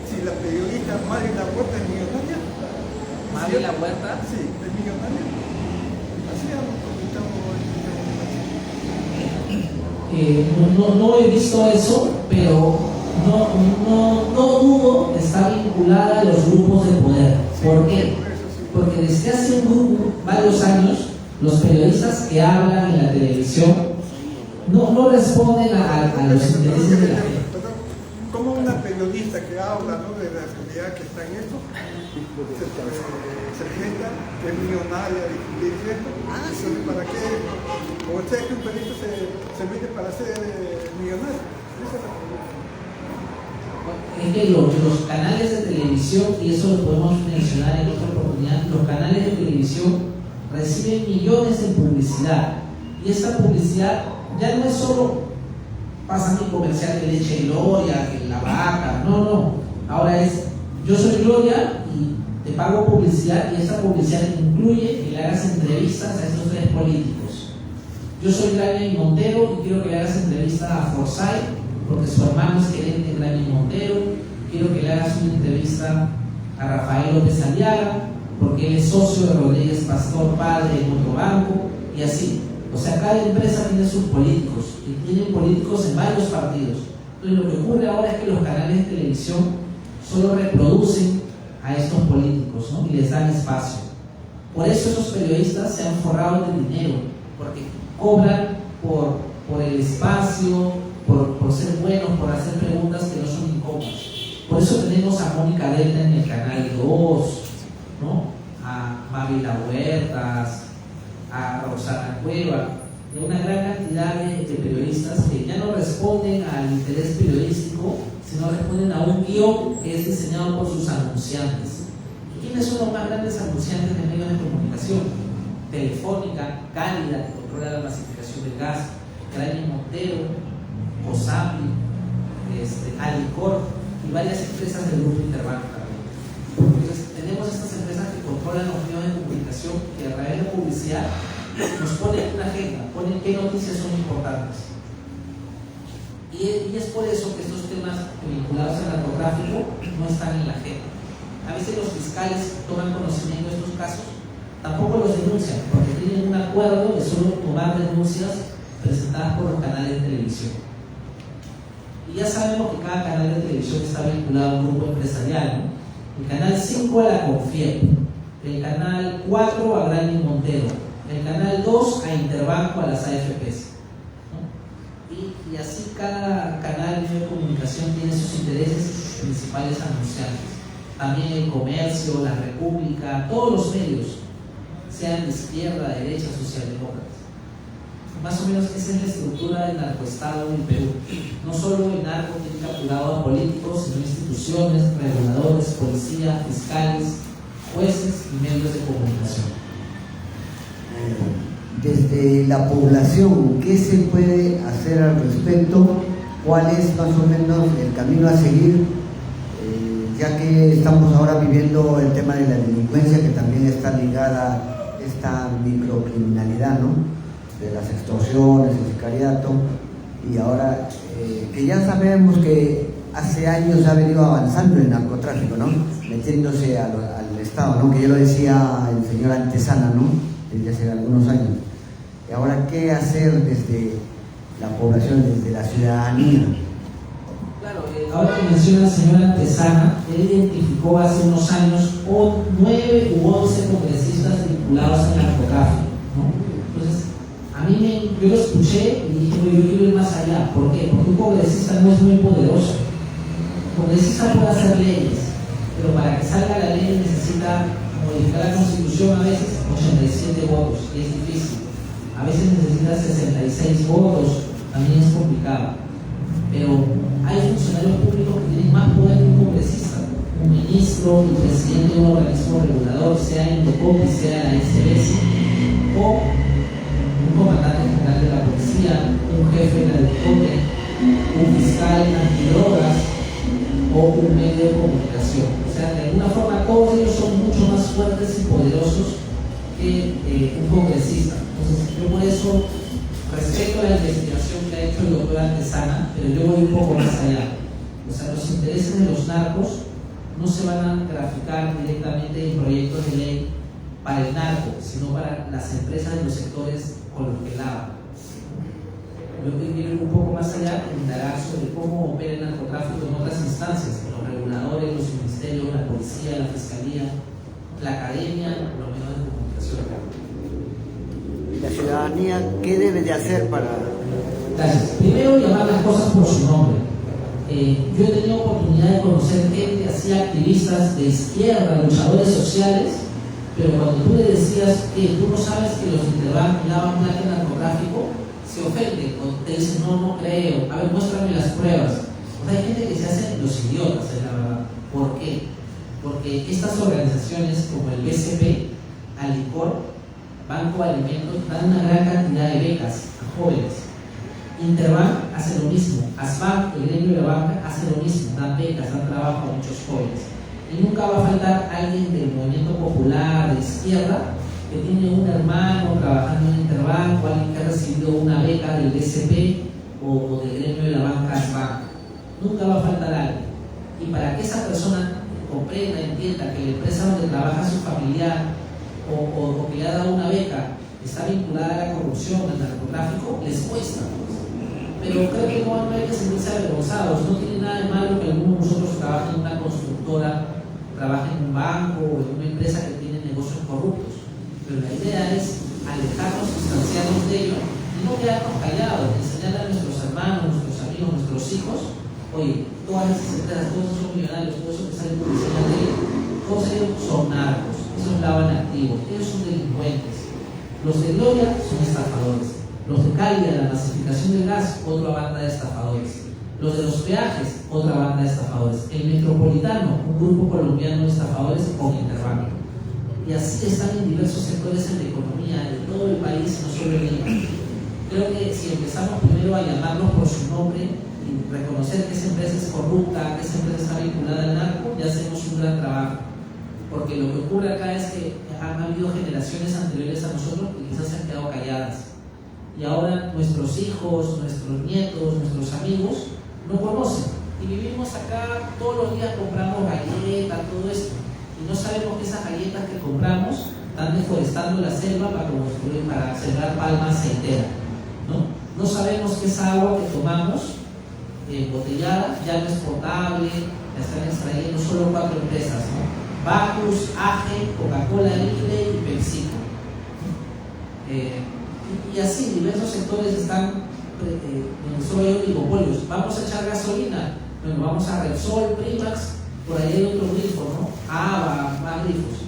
si la periodista Mari La Huerta es millonaria. ¿Mari La Huerta? Sí, es millonaria. Así hemos comentado no he visto eso, pero no dudo que está vinculada a los grupos de poder. ¿Por qué? Porque desde hace varios años, los periodistas que hablan en la televisión no responden a los intereses de la gente. Como una periodista que habla, ¿no?, de la realidad que está en esto, se presenta que es millonaria, dice esto. Entonces, ¿para qué? O sea, que un periodista se mete para ser millonario. Esa es la pregunta. Es que los canales de televisión, y eso lo podemos mencionar en otra oportunidad, los canales de televisión reciben millones de publicidad, y esta publicidad ya no es solo pasa mi comercial de leche Gloria, que la vaca, no, ahora es yo soy Gloria y te pago publicidad, y esta publicidad incluye que le hagas entrevistas a estos tres políticos. Yo soy Grammy Montero y quiero que le hagas entrevista a Forsyth porque su hermano es gerente de Grammy Montero. Quiero que le hagas una entrevista a Rafael López Aliaga porque él es socio de Rodríguez Pastor, padre en otro banco, y así. O sea, cada empresa tiene sus políticos y tienen políticos en varios partidos. Entonces, lo que ocurre ahora es que los canales de televisión solo reproducen a estos políticos, ¿no?, y les dan espacio. Por eso esos periodistas se han forrado de dinero, porque cobran por el espacio, por ser buenos, por hacer preguntas que no son incómodas. Por eso tenemos a Mónica Delta en el Canal 2, ¿no?, a Mávila Huertas, a Rosana Cueva, de una gran cantidad de periodistas que ya no responden al interés periodístico, sino responden a un guión que es diseñado por sus anunciantes. ¿Y quiénes son los más grandes anunciantes de medios de comunicación? Telefónica, Cálida, que controla la masificación del gas, Grammy Montero, Cosapi, Alicor y varias empresas del grupo Interbanco también. Entonces, tenemos estas empresas que controlan los medios de comunicación, que a través de la publicidad nos ponen una agenda, ponen qué noticias son importantes. Y es por eso que estos temas vinculados al narcotráfico no están en la agenda. A veces los fiscales toman conocimiento de estos casos, tampoco los denuncian, porque tienen un acuerdo de solo tomar denuncias presentadas por los canales de televisión. Y ya sabemos que cada canal de televisión está vinculado a un grupo empresarial, ¿no? El canal 5 a la Confiep, el canal 4 a Grammy Montero, el canal 2 a Interbanco, a las AFPs, ¿no? Y así cada canal de comunicación tiene sus intereses y sus principales anunciantes. También el Comercio, la República, todos los medios, sean de izquierda, derecha, socialdemócratas. Más o menos esa es la estructura del narcoestado en Perú. No solo el narco tiene capturado a políticos, sino instituciones, reguladores, policía, fiscales, jueces y medios de comunicación. Desde la población, ¿qué se puede hacer al respecto? ¿Cuál es más o menos el camino a seguir? Ya que estamos ahora viviendo el tema de la delincuencia, que también está ligada a esta microcriminalidad, ¿no?, de las extorsiones, el sicariato, y ahora que ya sabemos que hace años ha venido avanzando el narcotráfico, ¿no?, metiéndose al Estado, ¿no?, que ya lo decía el señor Antesana, ¿no?, desde hace algunos años. Y ahora, ¿qué hacer desde la población, desde la ciudadanía? Claro, ahora que menciona el señor Antesana, él identificó hace unos años 9 u 11 congresistas vinculados al narcotráfico, ¿no? Entonces, yo lo escuché y dije, yo quiero ir más allá. ¿Por qué? Porque un congresista no es muy poderoso. Un congresista puede hacer leyes, pero para que salga la ley necesita modificar la Constitución, a veces 87 votos, y es difícil. A veces necesita 66 votos, también es complicado. Pero hay funcionarios públicos que tienen más poder que un congresista. Un ministro, el presidente de un organismo regulador, sea Indecopi, sea la SBS, o un comandante general de la policía, un jefe de la DICOTE, un fiscal antidrogas o un medio de comunicación. O sea, de alguna forma todos ellos son mucho más fuertes y poderosos que un congresista. Entonces, yo por eso respeto la investigación que ha hecho el doctor Antesana, pero yo voy un poco más allá. O sea, los intereses de los narcos no se van a graficar directamente en proyectos de ley para el narco, sino para las empresas de los sectores con los que lavan. Yo quiero ir un poco más allá e indagar sobre cómo opera el narcotráfico en otras instancias, los reguladores, los ministerios, la policía, la fiscalía, la academia, los medios de comunicación. ¿Y la ciudadanía qué debe de hacer para...? Gracias. Primero, llamar las cosas por su nombre. Yo he tenido oportunidad de conocer gente, así activistas de izquierda, luchadores sociales, pero cuando tú le decías que tú no sabes que los Interbank lavan plata de narcotráfico, se ofenden o te dicen no creo, a ver, muéstrame las pruebas. O sea, hay gente que se hace los idiotas, la verdad. ¿Por qué? Porque estas organizaciones como el BCP, Alicor, Banco de Alimentos, dan una gran cantidad de becas a jóvenes. Interbank hace lo mismo, ASBANK, el gremio de la banca, hace lo mismo, dan becas, dan trabajo a muchos jóvenes. Y nunca va a faltar alguien del movimiento popular, de izquierda, que tiene un hermano trabajando en Interbank, o alguien que ha recibido una beca del BCP o del gremio de la banca ASBANK. Nunca va a faltar alguien. Y para que esa persona comprenda, entienda que la empresa donde trabaja su familiar o que le ha dado una beca está vinculada a la corrupción, al narcotráfico, les cuesta. Pero creo que no hay que sentirse avergonzados. No tiene nada de malo que alguno de nosotros trabaje en una constructora, trabaje en un banco o en una empresa que tiene negocios corruptos. Pero la idea es alejarnos, distanciarnos de ello y no quedarnos callados, enseñar a nuestros hermanos, nuestros amigos, nuestros hijos, oye, todas esas empresas, todos esos son millonarios, todos esos que salen por encima de ellos, todos ellos son narcos, esos lavan activos, ellos son delincuentes. Los de Gloria son estafadores. Los de Cali, de la masificación del gas, otra banda de estafadores. Los de los peajes, otra banda de estafadores. El Metropolitano, un grupo colombiano de estafadores con Interbank. Y así están en diversos sectores en la economía de todo el país, no solo en Lima. Creo que si empezamos primero a llamarlos por su nombre y reconocer que esa empresa es corrupta, que esa empresa está vinculada al narco, ya hacemos un gran trabajo. Porque lo que ocurre acá es que han habido generaciones anteriores a nosotros que quizás se han quedado calladas. Y ahora nuestros hijos, nuestros nietos, nuestros amigos no conocen. Y vivimos acá, todos los días compramos galletas, todo esto. Y no sabemos que esas galletas que compramos están deforestando la selva para sembrar palma aceitera. No sabemos que esa agua que tomamos, embotellada, ya no es potable, la están extrayendo solo 4 empresas, ¿no? Bacus, AGE, Coca-Cola Libre y PepsiCo. Y así diversos sectores están donde solo hay oligopolios. Vamos a echar gasolina, bueno, vamos a Repsol, Primax, por ahí hay otro grifo, ¿no? ABA, más grifos.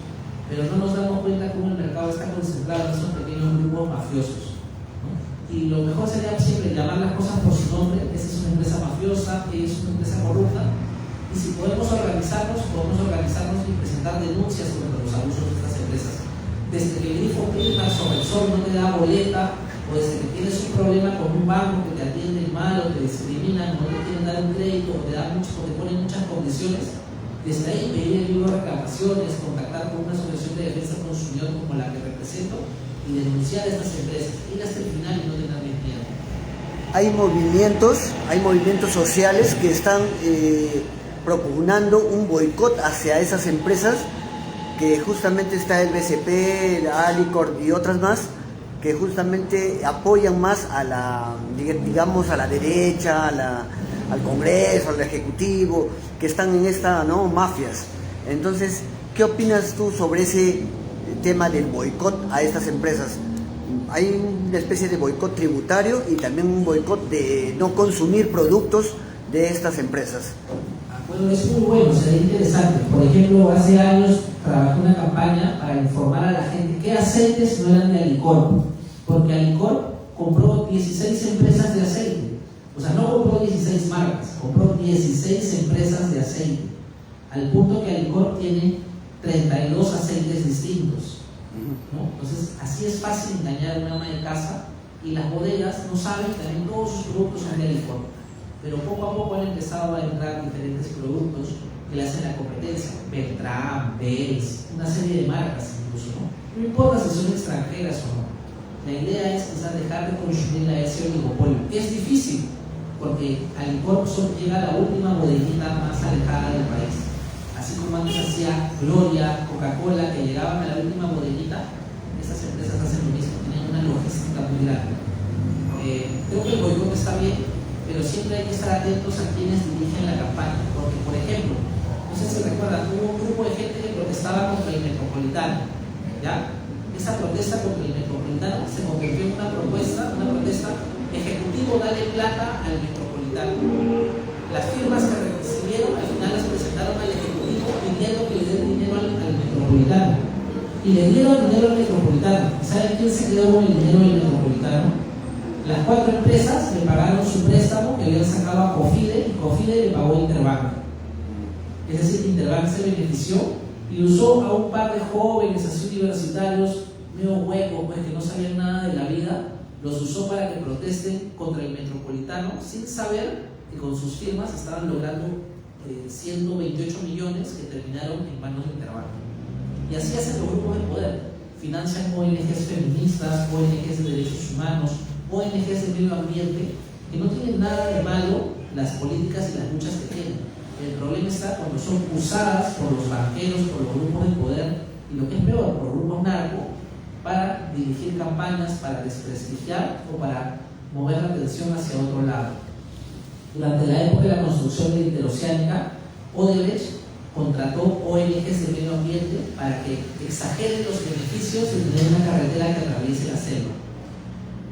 Pero no nos damos cuenta cómo el mercado está concentrado en esos pequeños grupos mafiosos, ¿no? Y lo mejor sería siempre llamar las cosas por su nombre. Esa es una empresa mafiosa, es una empresa corrupta. Y si podemos organizarnos y presentar denuncias contra los abusos de estas empresas. Desde que el grifo Primax o Repsol no te da boleta, o desde que tienes un problema con un banco que te atiende mal o te discriminan, no te quieren dar un crédito o te ponen muchas condiciones, desde ahí pedir el libro de reclamaciones, contactar con una asociación de defensa del consumidor como la que represento y denunciar a estas empresas, ir hasta el final y no tener miedo. Hay movimientos sociales que están propugnando un boicot hacia esas empresas, que justamente está el BCP, la Alicor y otras más, que justamente apoyan más a la, digamos, a la derecha, al Congreso, al Ejecutivo, que están en esta, ¿no?, mafias. Entonces, ¿qué opinas tú sobre ese tema del boicot a estas empresas? Hay una especie de boicot tributario y también un boicot de no consumir productos de estas empresas. Bueno, es muy bueno, sería interesante. Por ejemplo, hace años trabajé una campaña para informar a la gente qué aceites no eran de Alicor, porque Alicor compró 16 empresas de aceite. O sea, no compró 16 marcas, compró 16 empresas de aceite, al punto que Alicor tiene 32 aceites distintos, ¿no? Entonces, así es fácil engañar a una ama de casa, y las bodegas no saben que también todos sus productos son de Alicor. pero poco a poco han empezado a entrar diferentes productos que le hacen la competencia, Beltrán, Bells, una serie de marcas incluso, ¿no? No importa si son extranjeras o no. La idea es quizás dejar de consumir a ese oligopolio. Es difícil, porque Alicorp llega a la última bodeguita más alejada del país. Así como antes hacía Gloria, Coca-Cola, que llegaban a la última bodeguita, estas empresas hacen lo mismo, tienen una logística muy grande. Creo que el boicot está bien, pero siempre hay que estar atentos a quienes dirigen la campaña, porque por ejemplo, no sé si recuerdan, hubo un grupo de gente que protestaba contra el Metropolitano, ¿ya? Esa protesta contra el Metropolitano se convirtió en una protesta, ejecutivo dale plata al Metropolitano. Las firmas que recibieron al final las presentaron al ejecutivo pidiendo que le den dinero al Metropolitano, y le dieron dinero al Metropolitano. ¿Saben quién se quedó con el dinero del Metropolitano? Las 4 empresas le pagaron su préstamo que habían sacado a Cofide, y Cofide le pagó a Interbank. Es decir, Interbank se benefició y usó a un par de jóvenes así universitarios medio huecos, pues, que no sabían nada de la vida, los usó para que protesten contra el Metropolitano sin saber que con sus firmas estaban logrando 128 millones que terminaron en manos de Interbank. Y así hacen los grupos de poder, financian ONGs feministas, ONGs de derechos humanos, ONGs de medio ambiente, que no tienen nada de malo las políticas y las luchas que tienen. El problema está cuando son usadas por los banqueros, por los grupos de poder, y lo que es peor, por grupos narcos, para dirigir campañas, para desprestigiar o para mover la atención hacia otro lado. Durante la época de la construcción de Interoceánica, Odebrecht contrató ONGs de medio ambiente para que exageren los beneficios de tener una carretera que atraviese la selva.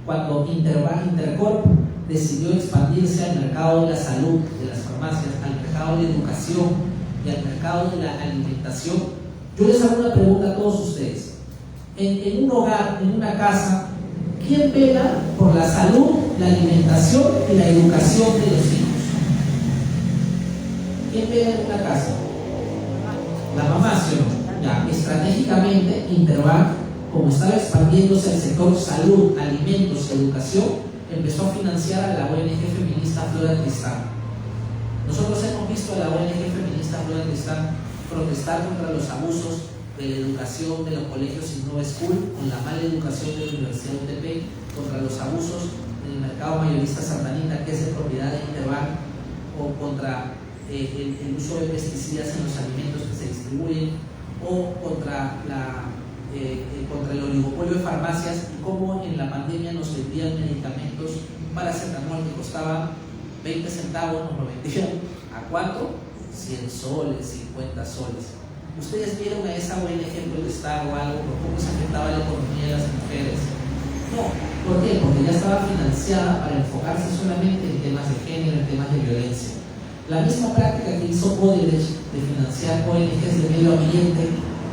Cuando Intercorp decidió expandirse al mercado de la salud, de las farmacias, al mercado de la educación y al mercado de la alimentación, yo les hago una pregunta a todos ustedes. En un hogar, en una casa, ¿quién vela por la salud, la alimentación y la educación de los hijos? ¿Quién vela en una casa? La mamá, ¿sí o no? Ya, estratégicamente, Interbank, como estaba expandiéndose el sector salud, alimentos y educación, empezó a financiar a la ONG feminista Flora Tristán. Nosotros hemos visto a la ONG feminista Flora Tristán protestar contra los abusos de la educación de los colegios Innova School, con la mala educación de la Universidad UTP, contra los abusos del mercado mayorista Santanita, que es de propiedad de Interbank, o contra el uso de pesticidas en los alimentos que se distribuyen, o contra el oligopolio de farmacias, y cómo en la pandemia nos vendían medicamentos paracetamol que costaban 20 centavos, nos lo vendían ¿a cuánto? 100 soles, 50 soles. ¿Ustedes vieron a esa ONG protestar o algo por cómo se afectaba la economía de las mujeres? No. ¿Por qué? Porque ya estaba financiada para enfocarse solamente en temas de género, en temas de violencia. La misma práctica que hizo Odebrecht de financiar ONGs de medio ambiente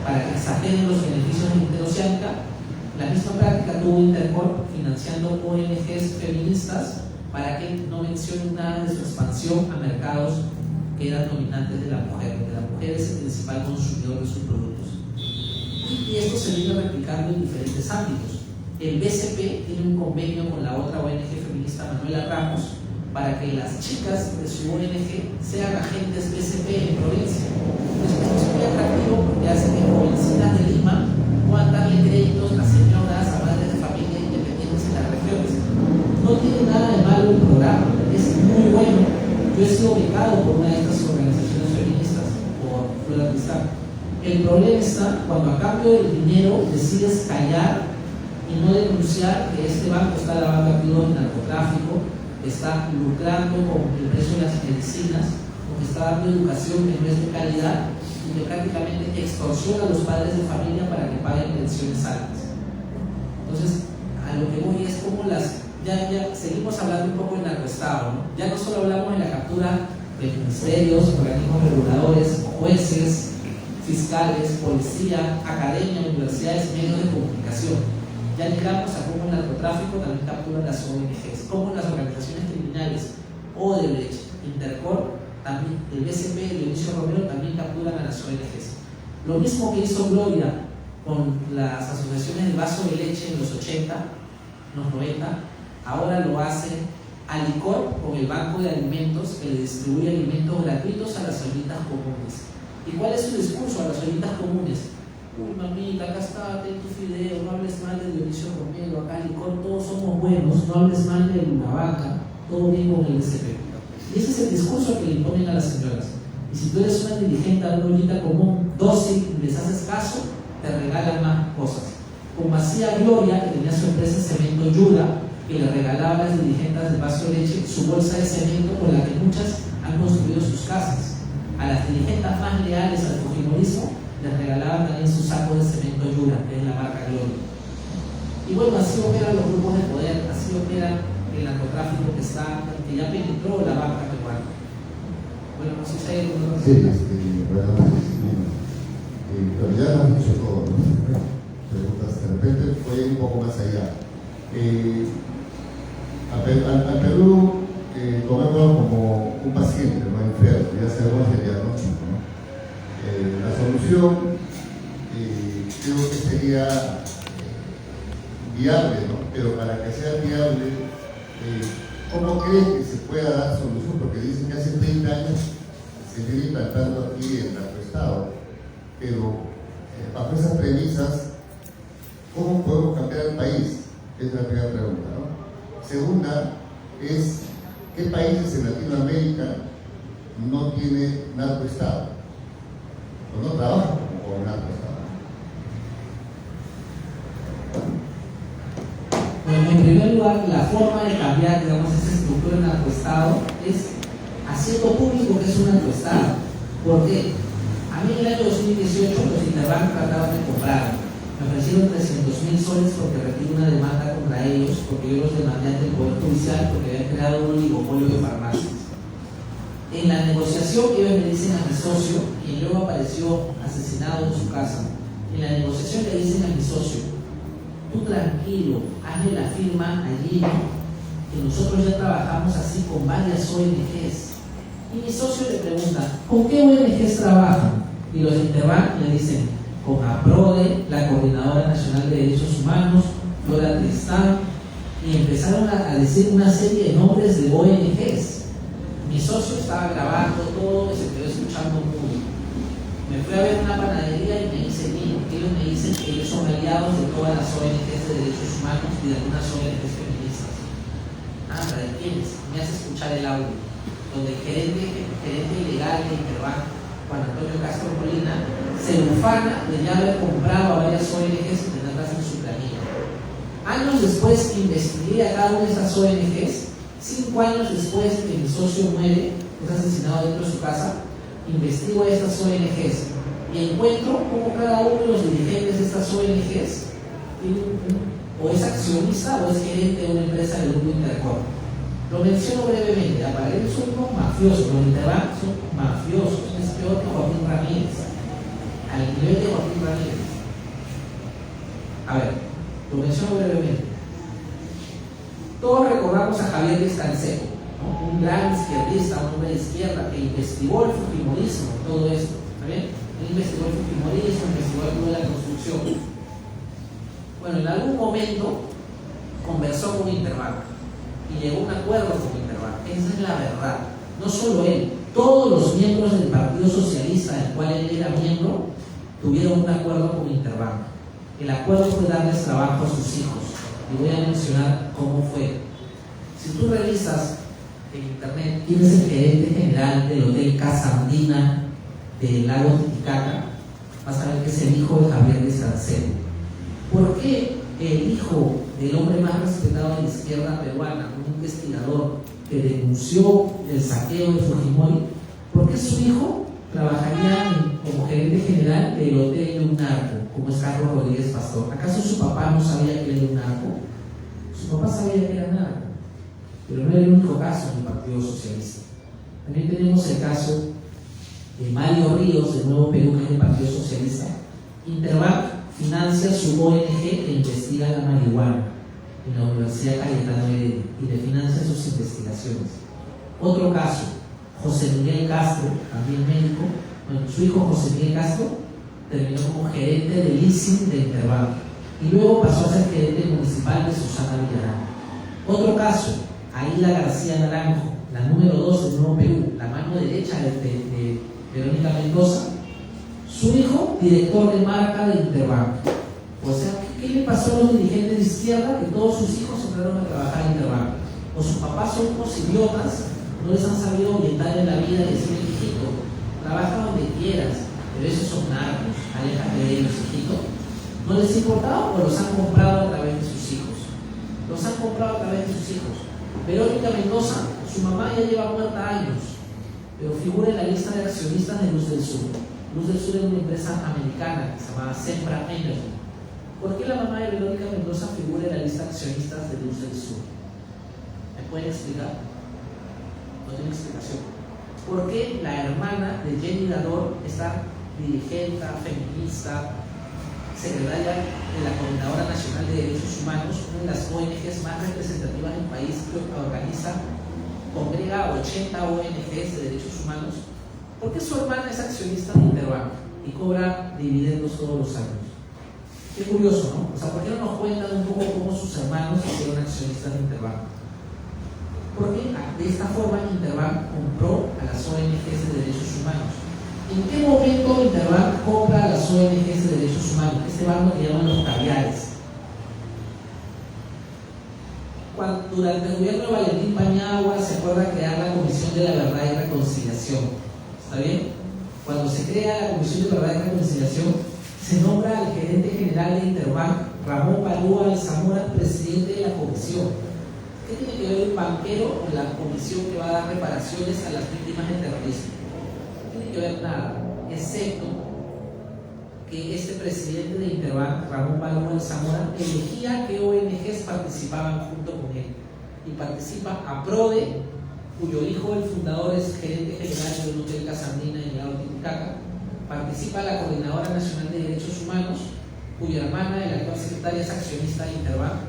para que exageren los beneficios de Interoceánica, la misma práctica tuvo Intercorp financiando ONGs feministas para que no mencionen nada de su expansión a mercados que eran dominantes de la mujer, donde la mujer es el principal consumidor de sus productos. Y esto se viene replicando en diferentes ámbitos. El BCP tiene un convenio con la otra ONG feminista Manuela Ramos para que las chicas de su ONG sean agentes BCP en provincia. Entonces, esto es muy atractivo porque hace que jovencitas de Lima puedan darle créditos a señoras, a madres de familia independientes en las regiones. No tiene nada de malo el programa, es muy bueno. Yo he sido becado por una de estas organizaciones feministas, por Flora Tristán. El problema está cuando a cambio del dinero decides callar y no denunciar que este banco está lavando activos de narcotráfico, está lucrando con el precio de las medicinas, o que está dando educación que no es de calidad y que prácticamente extorsiona a los padres de familia para que paguen pensiones altas. Entonces, a lo que voy es como ya seguimos hablando un poco del narcoestado, ¿no? Ya no solo hablamos de la captura de ministerios, organismos reguladores, jueces, fiscales, policía, academia, universidades, medios de comunicación. Ya llegamos a cómo el narcotráfico también captura las ONGs, cómo las organizaciones criminales, Odebrecht, Intercorp, también el BCP y Dionisio Romero también capturan a las ONGs. Lo mismo que hizo Gloria con las asociaciones del vaso de leche en los 80, los 90, ahora lo hace Alicorp con el Banco de Alimentos que le distribuye alimentos gratuitos a las ollitas comunes. ¿Y cuál es su discurso a las ollitas comunes? Uy, mamita, acá está, ten tu fideo, no hables mal de Dionisio Romero, acá Alicorp todos somos buenos, no hables mal de una vaca, todo bien con el SP. Y ese es el discurso que le imponen a las señoras. Y si tú eres una dirigente de una ollita común dócil y les haces caso, te regalan más cosas. Como hacía Gloria, que tenía su empresa Cemento Yura, que le regalaba a las dirigentes de Vaso Leche su bolsa de cemento con la que muchas han construido sus casas. A las dirigentes más leales al fujimorismo les regalaban también su saco de Cemento Yura, que es la marca Gloria. Y bueno, así operan los grupos de poder, así operan el narcotráfico que ya penetró la banca peruana. Bueno, no sé si hay alguna Sí, pero ya lo han dicho todo, ¿no? Preguntas, de repente fue un poco más allá. Al Perú lo vemos como un paciente, no enfermo, ya sabemos el diagnóstico, ¿no? La solución creo que sería viable, ¿no? Pero para que sea viable, ¿cómo creen que se pueda dar solución? Porque dicen que hace 30 años se viene implantando aquí en nuestro estado, pero bajo esas premisas, ¿cómo podemos cambiar el país? Es la primera pregunta, ¿no? Segunda es, ¿qué países en Latinoamérica no tiene narcoestado? O no trabajan con narcoestado. Bueno, en primer lugar, la forma de cambiar, digamos, esa estructura de narcoestado es haciendo público que es un narcoestado. ¿Por qué? A mí en el año 2018 los Interbank trataban de comprar. Me ofrecieron 300.000 soles porque retiro una demanda contra ellos, porque yo los demandé ante el Poder Judicial porque habían creado un oligopolio de farmacias. En la negociación, ellos me dicen a mi socio, quien luego apareció asesinado en su casa, en la negociación le dicen a mi socio: tú tranquilo, hazle la firma allí, que nosotros ya trabajamos así con varias ONGs. Y mi socio le pregunta: ¿con qué ONGs trabajan? Y los Interbank le dicen: con APRODE, la Coordinadora Nacional de Derechos Humanos, Flora Tristán, y empezaron a decir una serie de nombres de ONGs. Mi socio estaba grabando todo y se quedó escuchando mudo. Me fui a ver una panadería y me dice: mira, ellos me dicen que ellos son aliados de todas las ONGs de derechos humanos y de algunas ONGs feministas. Ah, ¿de quiénes? Me hace escuchar el audio, donde el gerente ilegal de Interbank, Juan Antonio Castro Molina, se ufana de ya haber comprado a varias ONGs y tenerlas en su planilla. Años después investigué a cada una de esas ONGs. 5 años después de que mi socio muere, es asesinado dentro de su casa, investigo a estas ONGs y encuentro cómo cada uno de los dirigentes de estas ONGs o es accionista o es gerente de una empresa del grupo Intercorp. Lo menciono brevemente. Para ellos son unos mafiosos, los Interbank son mafiosos, es peor que Joaquín Ramírez, al nivel de Joaquín Ramírez. A ver, lo menciono brevemente. Todos recordamos a Javier Díaz Canseco, ¿no? Un gran izquierdista, un hombre de izquierda que investigó el fujimorismo, todo esto, ¿está bien? Él investigó el fujimorismo, investigó el club de la construcción. Bueno, en algún momento conversó con Interbank y llegó a un acuerdo con Interbank. Esa es la verdad. No solo él, todos los miembros del Partido Socialista del cual él era miembro tuvieron un acuerdo con Interbank. El acuerdo fue darles trabajo a sus hijos. Y voy a mencionar cómo fue. Si tú revisas en internet quién es el gerente general del Hotel Casa Andina del lago Titicaca, vas a ver que es el hijo de Javier Díaz Canseco. ¿Por qué el hijo del hombre más respetado de la izquierda peruana, un investigador que denunció el saqueo de Fujimori, por qué su hijo trabajaría como gerente general del hotel de un narco, como es Carlos Rodríguez Pastor? ¿Acaso su papá no sabía que él era un narco? Su papá sabía que era narco, pero no era el único caso en el Partido Socialista. También tenemos el caso de Mario Ríos, del Nuevo Perú, que es del Partido Socialista. Interbank financia su ONG que investiga la marihuana en la Universidad Cayetano Heredia y le financia sus investigaciones. Otro caso, José Miguel Castro, también médico. Bueno, su hijo José Miguel Castro terminó como gerente del ICIN de Interbank y luego pasó a ser gerente municipal de Susana Villarán. Otro caso, Aida García Naranjo, la número 2 del Nuevo Perú, la mano derecha de Verónica Mendoza. Su hijo, director de marca de Interbank. O sea, ¿qué le pasó a los dirigentes de izquierda? Que todos sus hijos entraron a trabajar en Interbank. O sus papás son unos idiotas, no les han sabido orientar en la vida y decirle, hijito, trabaja donde quieras, pero esos son narcos, aléjate de ellos, hijito. ¿No les importaba o los han comprado a través de sus hijos? Los han comprado a través de sus hijos. Verónica Mendoza, su mamá ya lleva muerta años, pero figura en la lista de accionistas de Luz del Sur. Luz del Sur es una empresa americana que se llama Sempra Energy. ¿Por qué la mamá de Verónica Mendoza figura en la lista de accionistas de Luz del Sur? ¿Me pueden explicar? No tiene explicación. ¿Por qué la hermana de Jenny Dador, esta dirigente, feminista, secretaria de la Coordinadora Nacional de Derechos Humanos, una de las ONGs más representativas del país, que congrega 80 ONGs de derechos humanos? ¿Por qué su hermana es accionista de Interbank y cobra dividendos todos los años? Qué curioso, ¿no? O sea, ¿por qué no nos cuentan un poco cómo sus hermanos hicieron accionistas de Interbank? Porque de esta forma Interbank compró a las ONGs de derechos humanos. ¿En qué momento Interbank compra a las ONGs de derechos humanos? Este banco que llaman los caviares. Durante el gobierno de Valentín Paniagua se acuerda crear la Comisión de la Verdad y Reconciliación. ¿Está bien? Cuando se crea la Comisión de Verdad y Reconciliación, se nombra al gerente general de Interbank, Ramón Balúa Alzamora, presidente de la comisión. ¿Qué tiene que ver un banquero con la comisión que va a dar reparaciones a las víctimas de terrorismo? No tiene que ver nada, excepto que este presidente de Interbank, Ramón Balúa Alzamora, elegía qué ONGs participaban junto con él. Y participa APRODE, cuyo hijo, el fundador, es gerente general del Hotel Casandina en el lago Titicaca. Participa la Coordinadora Nacional de Derechos Humanos, cuya hermana, la actual secretaria, es accionista de Interbank.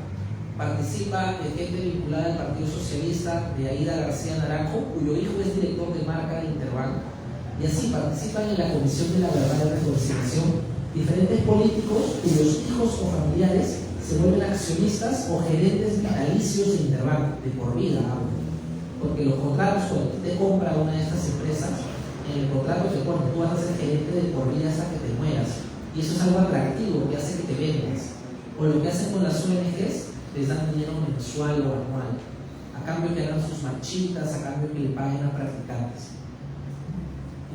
Participa gente vinculada al Partido Socialista, de Aida García Naranjo, cuyo hijo es director de marca de Interbank. Y así participan en la Comisión de la Verdad y Reconciliación diferentes políticos cuyos hijos o familiares se vuelven accionistas o gerentes vitalicios de Interbank, de por vida. Porque los contratos, cuando te compra una de estas empresas, en el contrato te pone, tú vas a ser gerente de por vida hasta que te mueras. Y eso es algo atractivo que hace que te vendas. O lo que hacen con las ONGs, les dan dinero mensual o anual, a cambio que hagan sus marchitas, a cambio que le paguen a practicantes.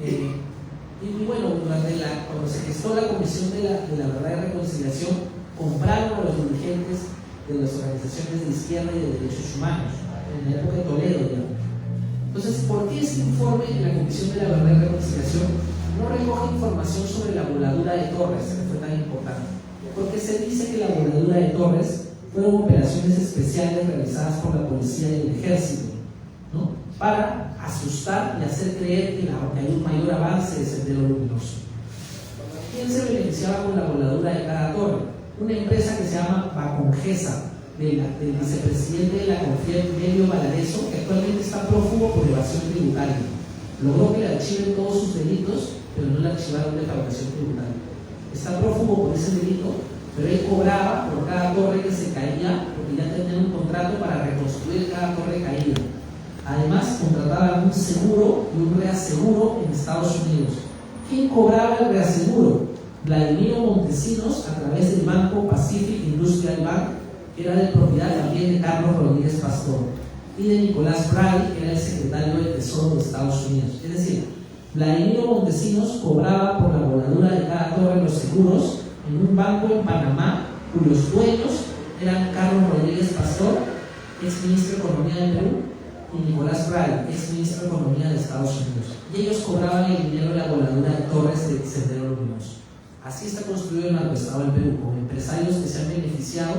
Y bueno, cuando se gestó la Comisión de la Verdad y Reconciliación, compraron a los dirigentes de las organizaciones de izquierda y de derechos humanos, en la época de Toledo ya. Entonces, ¿por qué ese informe de la Comisión de la Verdad y Reconciliación no recoge información sobre la voladura de Torres, que fue tan importante? Porque se dice que la voladura de Torres fueron operaciones especiales realizadas por la policía y el ejército, ¿no? Para asustar y hacer creer que hay un mayor avance de Sendero Luminoso. ¿Quién se beneficiaba con la voladura de cada torre? Una empresa que se llama Bacongesa, del vicepresidente de la CONFIEP, Melio Valareso, que actualmente está prófugo por evasión tributaria. Logró que le archiven todos sus delitos, pero no le archivaron defraudación tributaria. Está prófugo por ese delito, pero él cobraba por cada torre que se caía, porque ya tenían un contrato para reconstruir cada torre caída. Además, contrataban un seguro y un reaseguro en Estados Unidos. ¿Quién cobraba el reaseguro? Vladimiro Montesinos, a través del banco Pacific Industrial Bank, que era de propiedad también de Carlos Rodríguez Pastor, y de Nicolás Brady, que era el secretario del Tesoro de Estados Unidos. Es decir, Vladimiro Montesinos cobraba por la voladura de cada torre los seguros en un banco en Panamá, cuyos dueños eran Carlos Rodríguez Pastor, ex ministro de Economía de Perú, y Nicolás Brady, ex ministro de Economía de Estados Unidos. Y ellos cobraban el dinero de la voladura de torres de Sendero Luminoso. Así está construido el narcoestado del Perú, con empresarios que se han beneficiado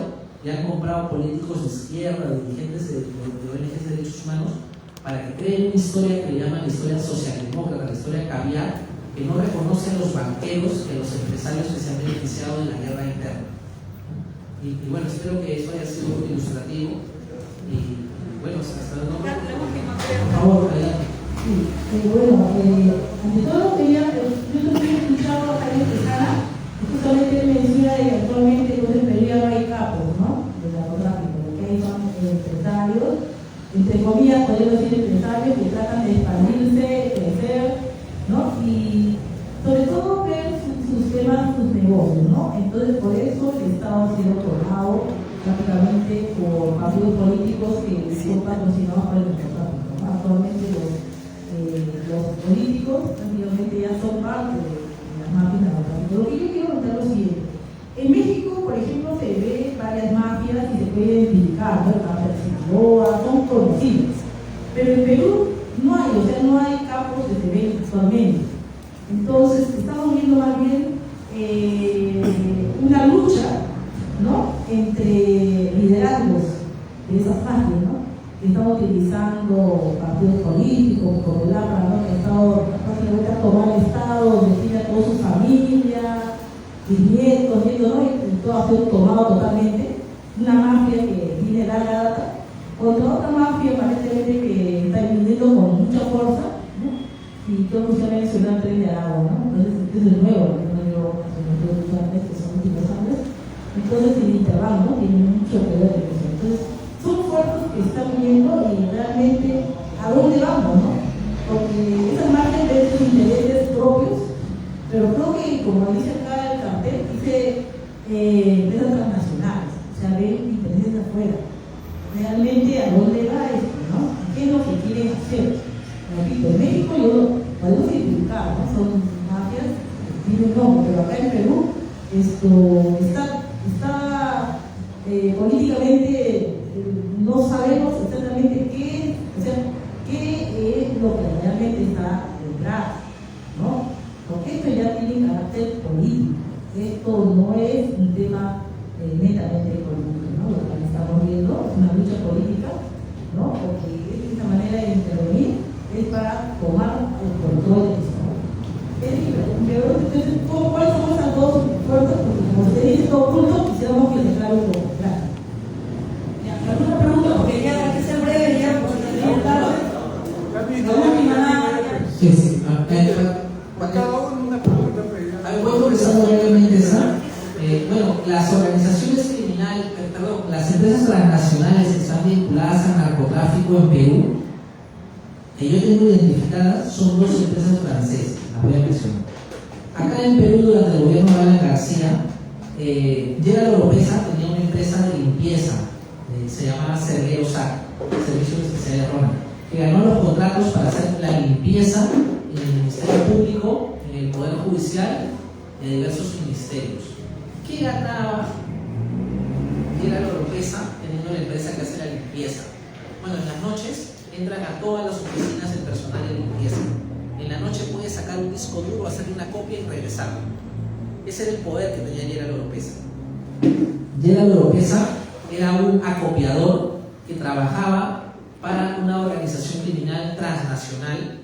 y han comprado políticos de izquierda, dirigentes de ONGs de derechos humanos, para que creen una historia que le llaman la historia socialdemócrata, la historia caviar, que no reconoce a los banqueros y a los empresarios que se han beneficiado de la guerra interna. Y bueno, espero que eso haya sido ilustrativo. Y bueno, hasta luego. Por favor, adelante. Bueno, ante todo quería, yo también he escuchado a Javier Tejada, justamente él menciona que actualmente en el Perú ya no hay capos, ¿no? Del narcotráfico, lo que hay son empresarios entre comillas, podemos decir, empresarios que tratan de expandirse, crecer, ¿no? Y sobre todo ver sus temas, sus negocios, ¿no? Entonces, por eso el Estado ha sido formado prácticamente por partidos políticos que son patrocinados por el narcotráfico, ¿no? Actualmente los políticos prácticamente ya son parte de las mafias narcotráficas. Lo que yo quiero contar es lo siguiente. En México, por ejemplo, se ve varias mafias y se puede identificar, ¿no? La mafia de Sinaloa, son conocidas. Pero en Perú no hay, o sea, no hay capos que se ven actualmente. Entonces, estamos viendo más bien una lucha, ¿no? Entre liderazgos de esas mafias, ¿no? Que están utilizando partidos políticos como el APRA, ¿no? Que ha estado básicamente a tomar el Estado, donde tiene a toda su familia, bisnietos, ¿no? Y todo ha sido tomado totalmente. Una mafia que tiene larga data contra otra mafia aparentemente que está viniendo con mucha fuerza, ¿no? Y todo se ha mencionado el tren de Aragua, ¿no? Entonces, es de nuevo, que son últimos años. Entonces, el intervalo, ¿no? Tiene mucho que ver con eso. Entonces, son fuerzas que están viendo y realmente a dónde vamos, ¿no? Porque esas marcas de sus intereses propios, pero creo que, como dice acá el cartel, dice empresas transnacionales, o sea, ven intereses de afuera. Realmente a dónde va esto, ¿no? ¿Qué es lo que quieren hacer? Repito, en México yo podemos identificar, ¿no? Son mafias, tienen nombre, pero acá en Perú esto está políticamente no sabemos exactamente qué es lo que realmente está detrás, ¿no? Porque esto ya tiene carácter político, esto no es un tema netamente político, ¿no? Lo que estamos viendo es una lucha política, ¿no? Porque esta manera de intervenir es para tomar el control del Estado. Entonces, ¿cuáles son esas dos fuerzas? Porque como usted dice todo junto, quisiéramos que les claro un poco. Gracias. ¿Alguna pregunta? Porque ya hay que ser breve, ya, porque la última nada. Sí. Cada uno una pregunta. ¿Puedo empezar brevemente esa? Bueno, las organizaciones criminales, las empresas transnacionales que están vinculadas al narcotráfico en Perú, que yo tengo identificadas, son dos empresas francesas, las voy a mencionar. Acá en Perú, durante el gobierno de Alan García, Gerald Oropesa tenía una empresa de limpieza, se llamaba Serguero SAC, Servicios Especiales Rona, que ganó los contratos para hacer la limpieza en el Ministerio Público, en el Poder Judicial y en diversos ministerios. ¿Qué ganaba Gerald Oropesa teniendo la empresa que hace la limpieza? Bueno, en las noches entran a todas las oficinas del personal de limpieza. En la noche puede sacar un disco duro, hacerle una copia y regresar. Ese era el poder que tenía Gerald Oropesa. Gerald Oropesa era un acopiador que trabajaba para una organización criminal transnacional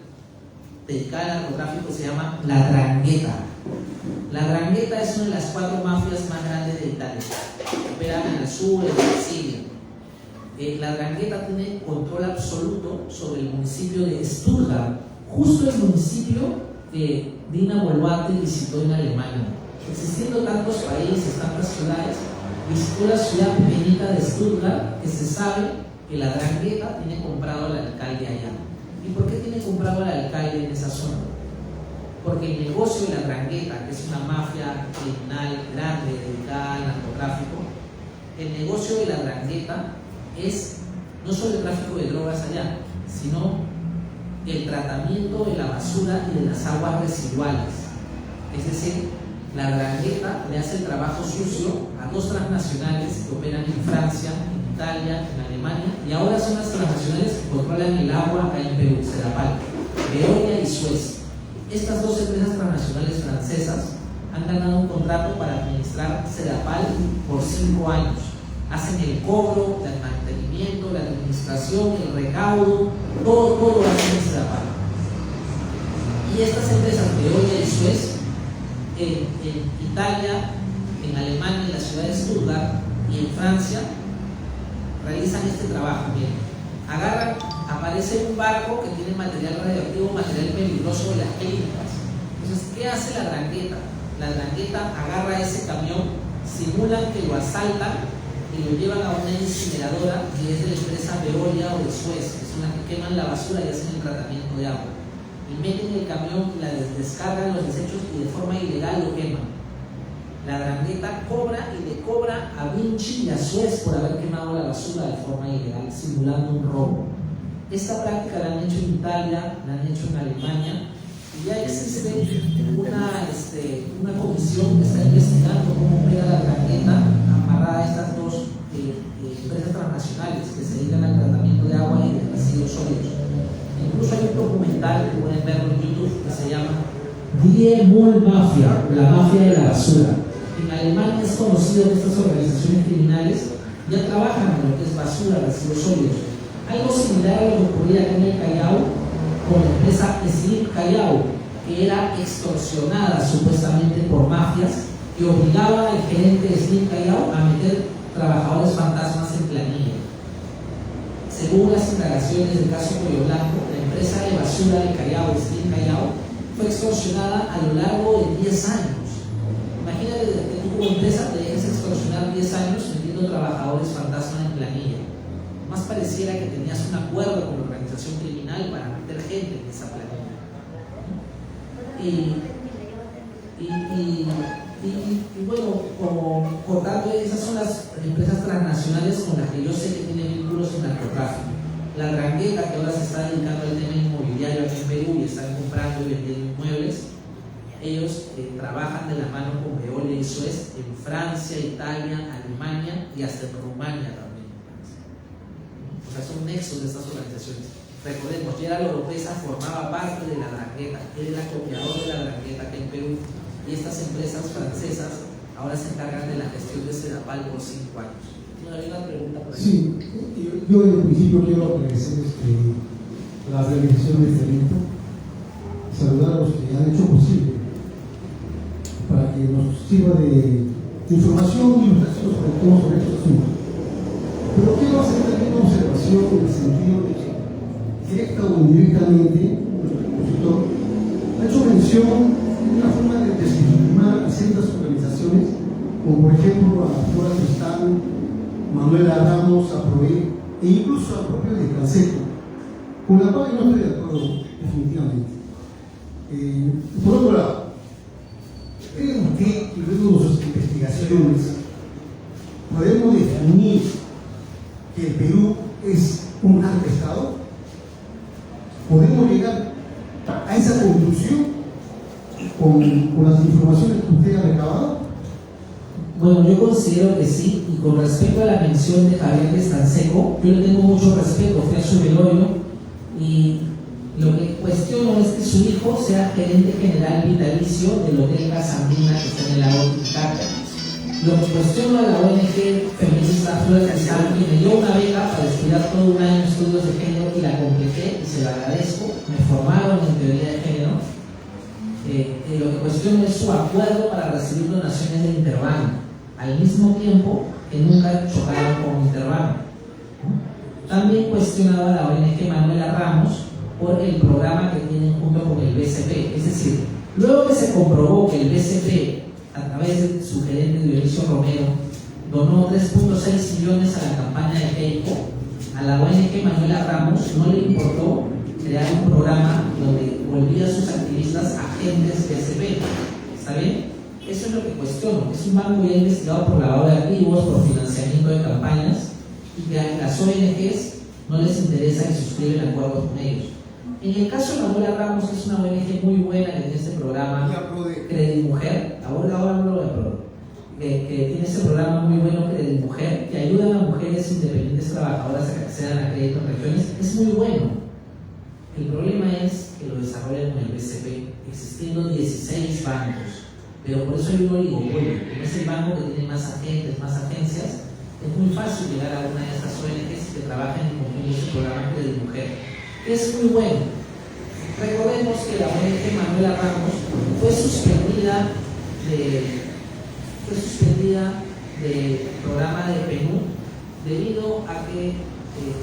dedicada al narcotráfico, se llama La Drangheta. La Drangheta es una de las 4 mafias más grandes de Italia. Operan en el sur, en Sicilia. La Drangheta tiene control absoluto sobre el municipio de Stuttgart, justo el municipio que Dina Boluarte visitó en Alemania. Existiendo tantos países, tantas ciudades, visitó la ciudad pequeñita de Stuttgart, que se sabe que la Drangheta tiene comprado al alcalde allá. ¿Y por qué tiene comprado al alcalde en esa zona? Porque el negocio de la Drangheta, que es una mafia criminal grande dedicada al narcotráfico, el negocio de la Drangheta es no solo el tráfico de drogas allá, sino el tratamiento de la basura y de las aguas residuales. Es decir, la Drangheta le hace el trabajo sucio a 2 transnacionales que operan en Francia, en Italia, en Alemania, y ahora son las transnacionales que controlan el agua acá en Perú, Sedapal, Veolia y Suez. Estas 2 empresas transnacionales francesas han ganado un contrato para administrar Sedapal por 5 años. Hacen el cobro, el mantenimiento, la administración, el recaudo, todo hacen en Sedapal. Y estas empresas, Veolia y Suez, en Italia, en Alemania, en la ciudad de Stuttgart y en Francia, realizan este trabajo. Bien, aparece un barco que tiene material radioactivo, material peligroso de las clínicas. Entonces, ¿qué hace la Drangheta? La Drangheta agarra ese camión, simulan que lo asaltan y lo llevan a una incineradora que es de la empresa Veolia o de Suez, que son las que queman la basura y hacen el tratamiento de agua. Y meten el camión, la descargan los desechos y de forma ilegal lo queman. La Drangheta cobra y le cobra a Vinci y a Suez por haber quemado la basura de forma ilegal, simulando un robo. Esta práctica la han hecho en Italia, la han hecho en Alemania, y ya existe una comisión que está investigando cómo opera la Drangheta amarrada a estas dos empresas transnacionales que se dedican al tratamiento de agua y de residuos sólidos. Incluso hay un documental que pueden verlo en YouTube que se llama Die Müllmafia, la mafia de la basura. En Alemania es conocido que estas organizaciones criminales ya trabajan en lo que es basura, residuos sólidos. Algo similar a lo que ocurría aquí en el Callao con la empresa Slim Callao, que era extorsionada supuestamente por mafias que obligaban al gerente de Slim Callao a meter trabajadores fantasmas en planilla. Según las indagaciones del caso Cuello Blanco, la empresa de basura de Callao, Slim Callao, fue extorsionada a lo largo de 10 años. Imagínate que tú como empresa te dejes extorsionar 10 años metiendo trabajadores fantasma en planilla. Más pareciera que tenías un acuerdo con la organización criminal para meter gente en esa planilla. Y bueno, como cortando, esas son las empresas transnacionales con las que yo sé que tienen vínculos en narcotráfico. La Drangheta, que ahora se está dedicando al tema inmobiliario aquí en Perú y están comprando y vendiendo inmuebles, ellos trabajan de la mano con Veolia y Suez en Francia, Italia, Alemania y hasta en Rumania también. O sea, son nexos de estas organizaciones. Recordemos, Gerald Oropesa formaba parte de la Drangheta, él era copiador de la Drangheta aquí en Perú, y estas empresas francesas ahora se encargan de la gestión de Sedapal por 5 años. ¿No hay una pregunta por ahí? Sí, yo en principio quiero agradecer la realización de este evento, saludar a los que han hecho posible para que nos sirva de información y ilustración sobre estos asuntos. Pero quiero hacer también una observación en el sentido de que, directa o indirectamente, el expositor ha hecho mención de una forma de deslegitimar a ciertas organizaciones, como por ejemplo a Flora Tristán, Manuela Ramos, a PROE e incluso al propio Descanseco, con la cual no estoy de acuerdo definitivamente. Por otro lado, creo que luego de sus investigaciones podemos definir que el Perú es un narcoestado. ¿Podemos llegar a esa conclusión con las informaciones que usted ha recabado? Bueno, yo considero que sí, y con respecto a la mención de Javier Descanseco, yo le tengo mucho respeto, fui a su velorio, y lo que cuestiono es que su hijo sea gerente general vitalicio del Hotel Casandina que está en el lago Titicaca. Lo que cuestiono a la ONG feminista Flora Tristán, que me dio una beca para estudiar todo un año estudios de género y la completé y se lo agradezco, me formaron en teoría de género. Lo que cuestiono es su acuerdo para recibir donaciones del Interbanco, al mismo tiempo que nunca chocaron con Interbanco. También cuestionaba a la ONG Manuela Ramos por el programa que tienen junto con el BCP. Es decir, luego que se comprobó que el BCP, a través de su gerente Dionisio Romero, donó 3.6 millones a la campaña de Keiko, a la ONG Manuela Ramos no le importó crear un programa donde volvía a sus activistas agentes BCP. ¿Está bien? Eso es lo que cuestiono. Es un banco ya investigado por lavado de activos, por financiamiento de campañas, y que a las ONGs no les interesa que suscriben acuerdos con ellos. En el caso de Manuela Ramos, que es una ONG muy buena que tiene este programa Credimujer, ahora hablo de PRODE, que tiene este programa muy bueno Credimujer, que ayuda a mujeres independientes trabajadoras a que accedan a crédito en regiones, es muy bueno. El problema es que lo desarrollan con el BCP, existiendo 16 bancos, pero por eso hay un oligopolio. Como es el banco que tiene más agentes, más agencias, es muy fácil llegar a una de estas ONGs que trabajan en conjunto en este programa Credimujer. Es muy bueno. Recordemos que la ONG Manuela Ramos fue suspendida del programa de Perú debido a que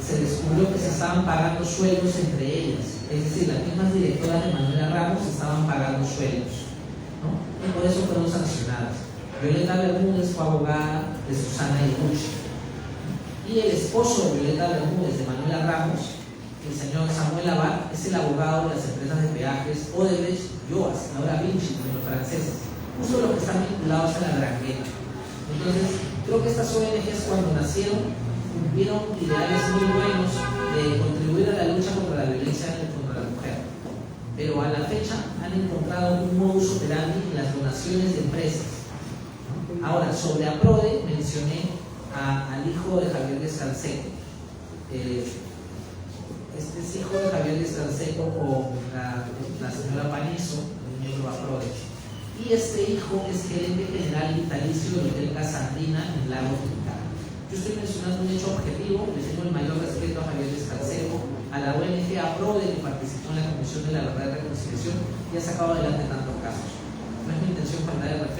se descubrió que se estaban pagando sueldos entre ellas. Es decir, las mismas directoras de Manuela Ramos estaban pagando sueldos, ¿no? Y por eso fueron sancionadas. Violeta Bermúdez fue abogada de Susana Iguchi. Y el esposo de Violeta Bermúdez, de Manuela Ramos, el señor Samuel Abad, es el abogado de las empresas de peajes Odebrecht, Yoas, ahora Vinci, de los franceses, justo los que están vinculados a la Drangheta. Entonces, creo que estas ONGs cuando nacieron cumplieron ideales muy buenos de contribuir a la lucha contra la violencia contra la mujer. Pero a la fecha han encontrado un modus operandi en las donaciones de empresas. Ahora, sobre APRODE mencioné al hijo de Javier Descanseco. Este es hijo de Javier Descanseco con la señora Panizo, el miembro de APRODE. Y este hijo es gerente general vitalicio del Hotel Casa Andina en Lagos de Titicaca. Yo estoy mencionando un hecho objetivo, le tengo el mayor respeto a Javier Descanseco, a la ONG APRODE que participó en la Comisión de la Verdad y Reconciliación y ha sacado adelante tantos casos. No es mi intención faltar el respeto.